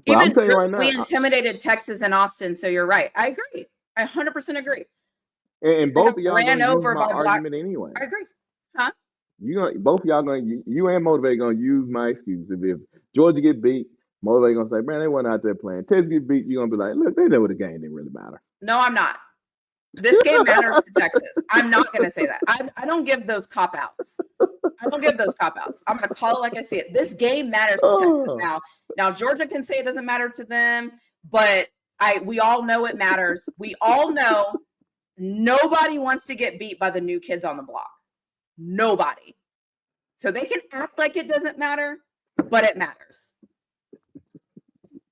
Well, I'm telling you right now, we intimidated Texas and Austin, so you're right. I agree. I 100% agree. And both of y'all ran over my by argument anyway. I agree. Huh? Both of y'all you and Motivate gonna use my excuse. If Georgia get beat, Motivate gonna say, man, they weren't out there playing. Texas get beat, you're gonna be like, look, they know the game didn't really matter. No, I'm not. This game matters to Texas. I'm not going to say that. I don't give those cop-outs. I'm going to call it like I see it. This game matters to Texas now. Georgia can say it doesn't matter to them, but we all know it matters. We all know nobody wants to get beat by the new kids on the block. Nobody. So they can act like it doesn't matter, but it matters.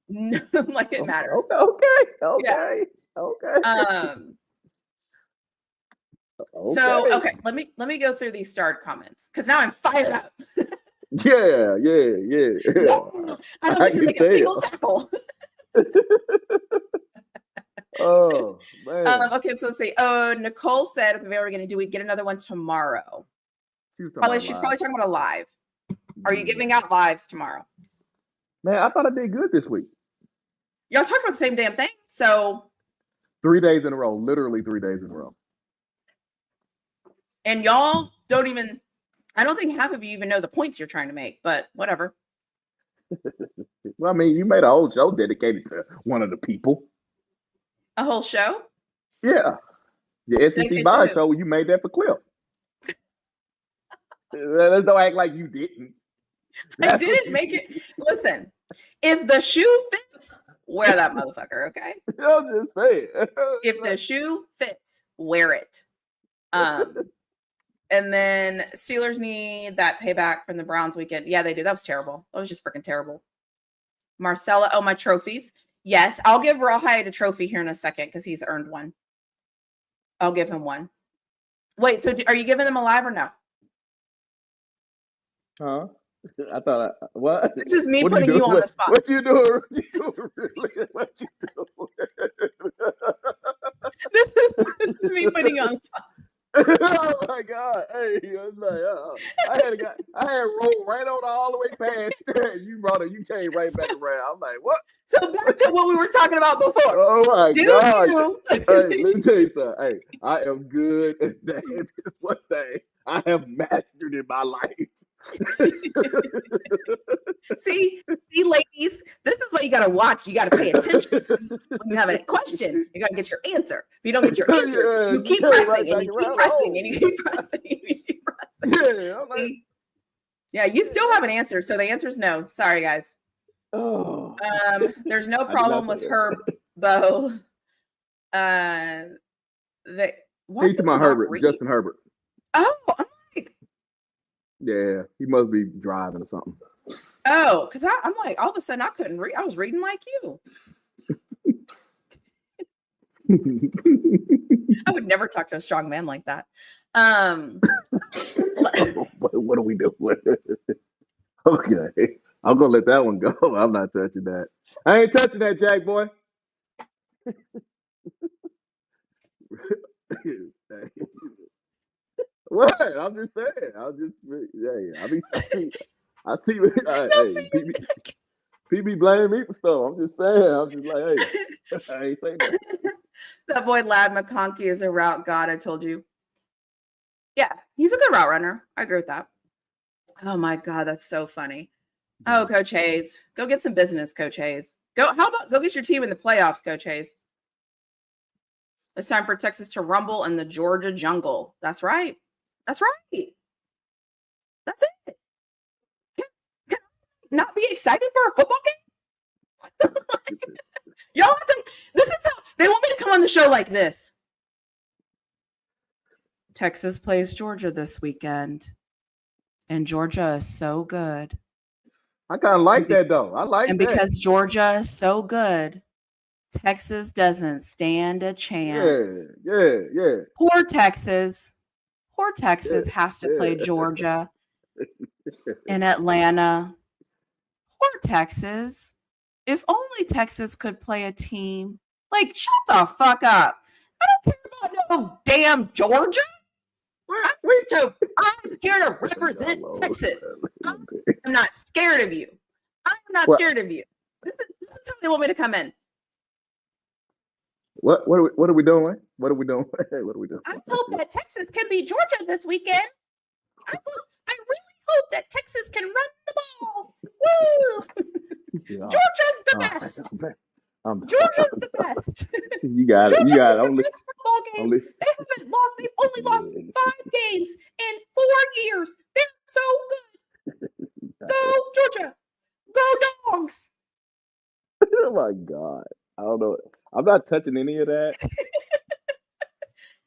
Like it matters. Okay. So, okay, let me go through these starred comments because now I'm fired up. Yeah. No, I don't I get to can make a single tell. tackle. Oh man, Okay, so let's see. Oh, Nicole said at the very beginning, do we get another one tomorrow? she was talking Probably, about she's live. probably talking about a live. Are you Yeah. giving out lives tomorrow? Man, I thought I did good this week. Y'all talk about the same damn thing. So, 3 days in a row, literally 3 days in a row. and y'all don't even, I don't think half of you even know the points you're trying to make, but whatever. Well, I mean, you made a whole show dedicated to one of the people. A whole show? Yeah. The SEC Dedicated to Bond who? show, you made that for Cliff. Let's don't act like you didn't. I That's what didn't you make it. did. Listen, if the shoe fits, wear that motherfucker, okay? I'm just saying. If the shoe fits, wear it. And then Steelers need that payback from the Browns weekend. Yeah, they do. That was terrible. That was just freaking terrible. Marcella, oh, my trophies. Yes, I'll give Rawhide a trophy here in a second because he's earned one. I'll give him one. Wait, so are you giving them a live or no? Huh? I thought, what? This is me What putting you on the spot. What you doing? What you doing? Really? What you doing? This is me putting you on the spot. Oh my God! Hey, I was like, I had rolled right on all the way past. You came right back around. I'm like, what? So back to what we were talking about before. Oh my God! You? Hey, let me tell you something. Hey, I am good at that. It's one thing I have mastered in my life. See, ladies, this is what you got to watch. You got to pay attention when you have a question. You got to get your answer. If you don't get your answer, you keep pressing and you keep pressing and you keep pressing and you keep pressing. Yeah, I'm like, yeah, you still have an answer. So the answer is no. Sorry, guys. oh. There's no I did not problem say with that. her, Bo. He's to my Herbert, Justin Herbert. Oh, I'm like, Yeah, he must be driving or something. oh, because I'm like, all of a sudden I couldn't read. I was reading like you. I would never talk to a strong man like that. What are we doing? Okay, I'm gonna let that one go. I'm not touching that. I ain't touching that, Jack boy. What? I'm just saying. I see. PB blaming me for stuff. I'm just saying. I'm just like, hey, I ain't saying that. That boy Lad McConkey is a route god. I told you. Yeah, he's a good route runner. I agree with that. Oh my God, that's so funny. Oh, Coach Hayes, go get some business, Coach Hayes. How about go get your team in the playoffs, Coach Hayes? It's time for Texas to rumble in the Georgia jungle. That's right. That's right. That's it. Can I not be excited for a football game? Y'all think this is how they want me to come on the show like this. Texas plays Georgia this weekend, and Georgia is so good. I kind of like that though. I like and that. Because Georgia is so good, Texas doesn't stand a chance. Yeah. Poor Texas. Poor Texas has to play Georgia in Atlanta. Poor Texas. If only Texas could play a team. Like, shut the fuck up. I don't care about no damn Georgia. I'm here to represent Texas. I'm not scared of you. I'm not scared of you. This is how they want me to come in. What are we doing? What are we doing? I hope that Texas can beat Georgia this weekend. I really hope that Texas can run the ball. Woo! Georgia's the best. Georgia's the best. You got it. You got it. Best football game. They haven't lost. They've only lost 5 games in 4 years. They're so good. Go Georgia. Go Dogs. Oh my God. I don't know. I'm not touching any of that.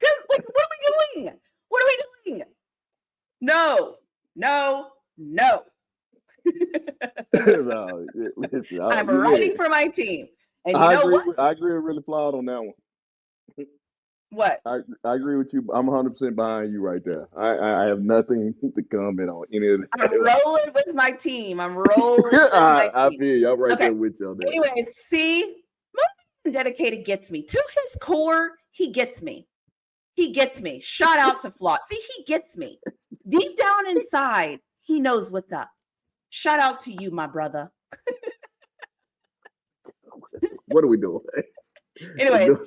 What are we doing? What are we doing? No. No, listen, I'm writing for my team. And you know what? I agree with really flawed on that one. What? I agree with you. I'm 100% behind you right there. I have nothing to comment on any of I'm that. rolling with my team. I'm rolling with my I team. feel you. I'm right Okay. there with you on that. Anyways, see, Motivated and Dedicated gets me. To his core, he gets me. He gets me. Shout out to Flott. See, he gets me. Deep down inside, he knows what's up. Shout out to you, my brother. What are we doing? Anyways,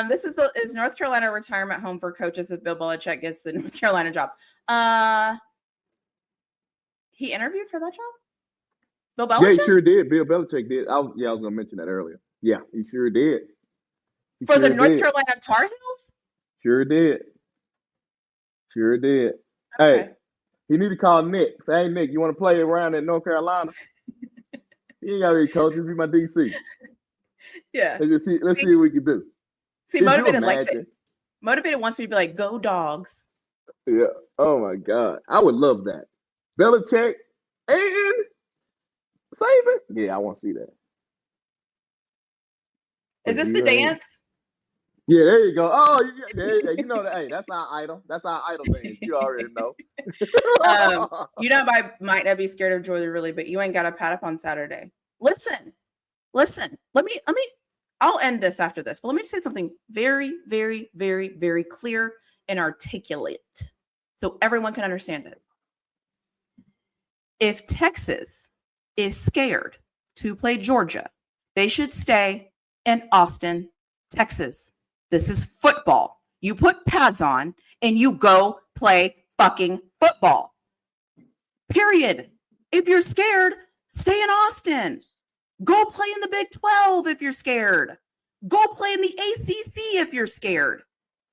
this is North Carolina retirement home for coaches if Bill Belichick gets the North Carolina job. He interviewed for that job? Bill Belichick? Yeah, he sure did. Bill Belichick did. I was going to mention that earlier. Yeah, he sure did. For the North Carolina Tar Heels? Sure did. Sure did. Okay. Hey, he need to call Nick. Say, hey, Nick, you want to play around in North Carolina? He ain't got to be coach. Just be my DC. Yeah. Let's see what we can do. See, Motivated wants me to be like, go Dogs. Yeah. Oh, my God. I would love that. Belichick and Saban? Yeah, I want to see that. Is this the dance? Yeah, there you go. Oh, yeah, you know that. Hey, that's our idol. That's our idol dance. You already know. You know, I might not be scared of Jordan really, but you ain't got a pad up on Saturday. Listen. Let me. I'll end this after this, but let me say something very, very, very, very clear and articulate, so everyone can understand it. If Texas is scared to play Georgia, they should stay in Austin, Texas. This is football. You put pads on and you go play fucking football. Period. If you're scared, stay in Austin. Go play in the Big 12 if you're scared. Go play in the ACC if you're scared.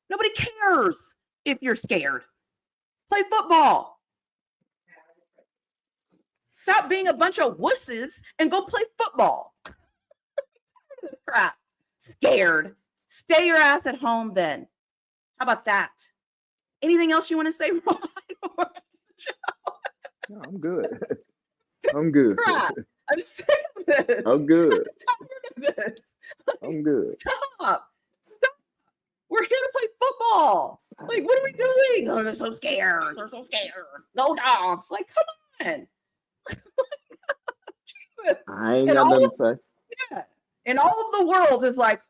Nobody cares if you're scared. Play football. Stop being a bunch of wusses and go play football. Crap. Scared. Stay your ass at home then. How about that? Anything else you want to say, Ron? No, I'm good. I'm good. Crap. I'm sick of this. I'm good. I'm tired of this. I'm good. Stop. We're here to play football. Like, what are we doing? Oh, they're so scared. Go Dogs. Like, come on. Jesus. I ain't got nothing to say. Yeah. And all of the world is like,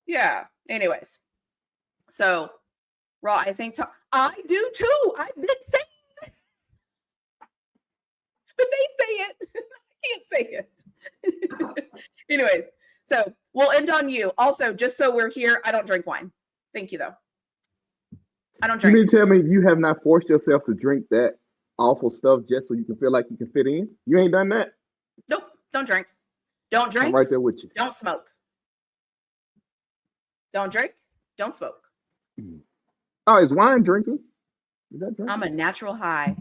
yeah. Anyways. So, Raw, I think I do too. I've been saying it. But they say it. I can't say it. Anyways, so we'll end on you. Also, just so we're here, I don't drink wine. Thank you, though. I don't drink. You mean to tell me you have not forced yourself to drink that awful stuff just so you can feel like you can fit in? You ain't done that? Nope. Don't drink. Don't drink. I'm right there with you. Don't smoke. Don't drink. Don't smoke. Oh, is wine drinking? Is that drinking? I'm a natural high.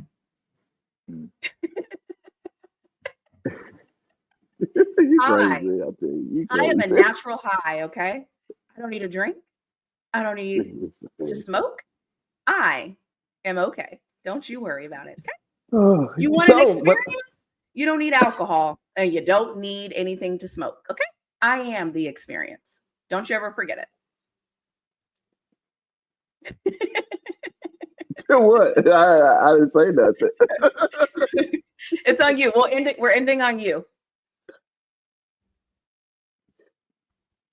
You crazy, I'll tell you. You I am a crazy. natural high, okay? I don't need a drink. I don't need to smoke. I am okay. Don't you worry about it, okay? Oh, You want an experience? You don't need alcohol, and you don't need anything to smoke, okay? I am the experience. Don't you ever forget it. What? I didn't say nothing. It's on you. We're ending on you.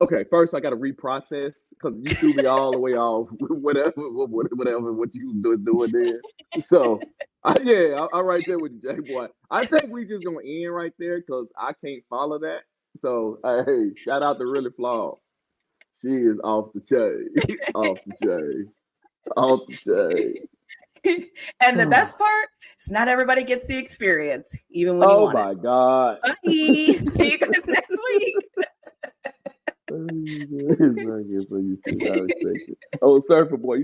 Okay, first I got to reprocess because you threw me all the way off. Whatever what you was doing there. So, I'm right there with you, Jay Boy. I think we just gonna end right there because I can't follow that. So, hey, shout out to Really Flawed. She is off the chain, off the chain. And the best part is not everybody gets the experience, even when you want it. Oh my God! Bye. See you guys next week. Oh, Surfer Boy, you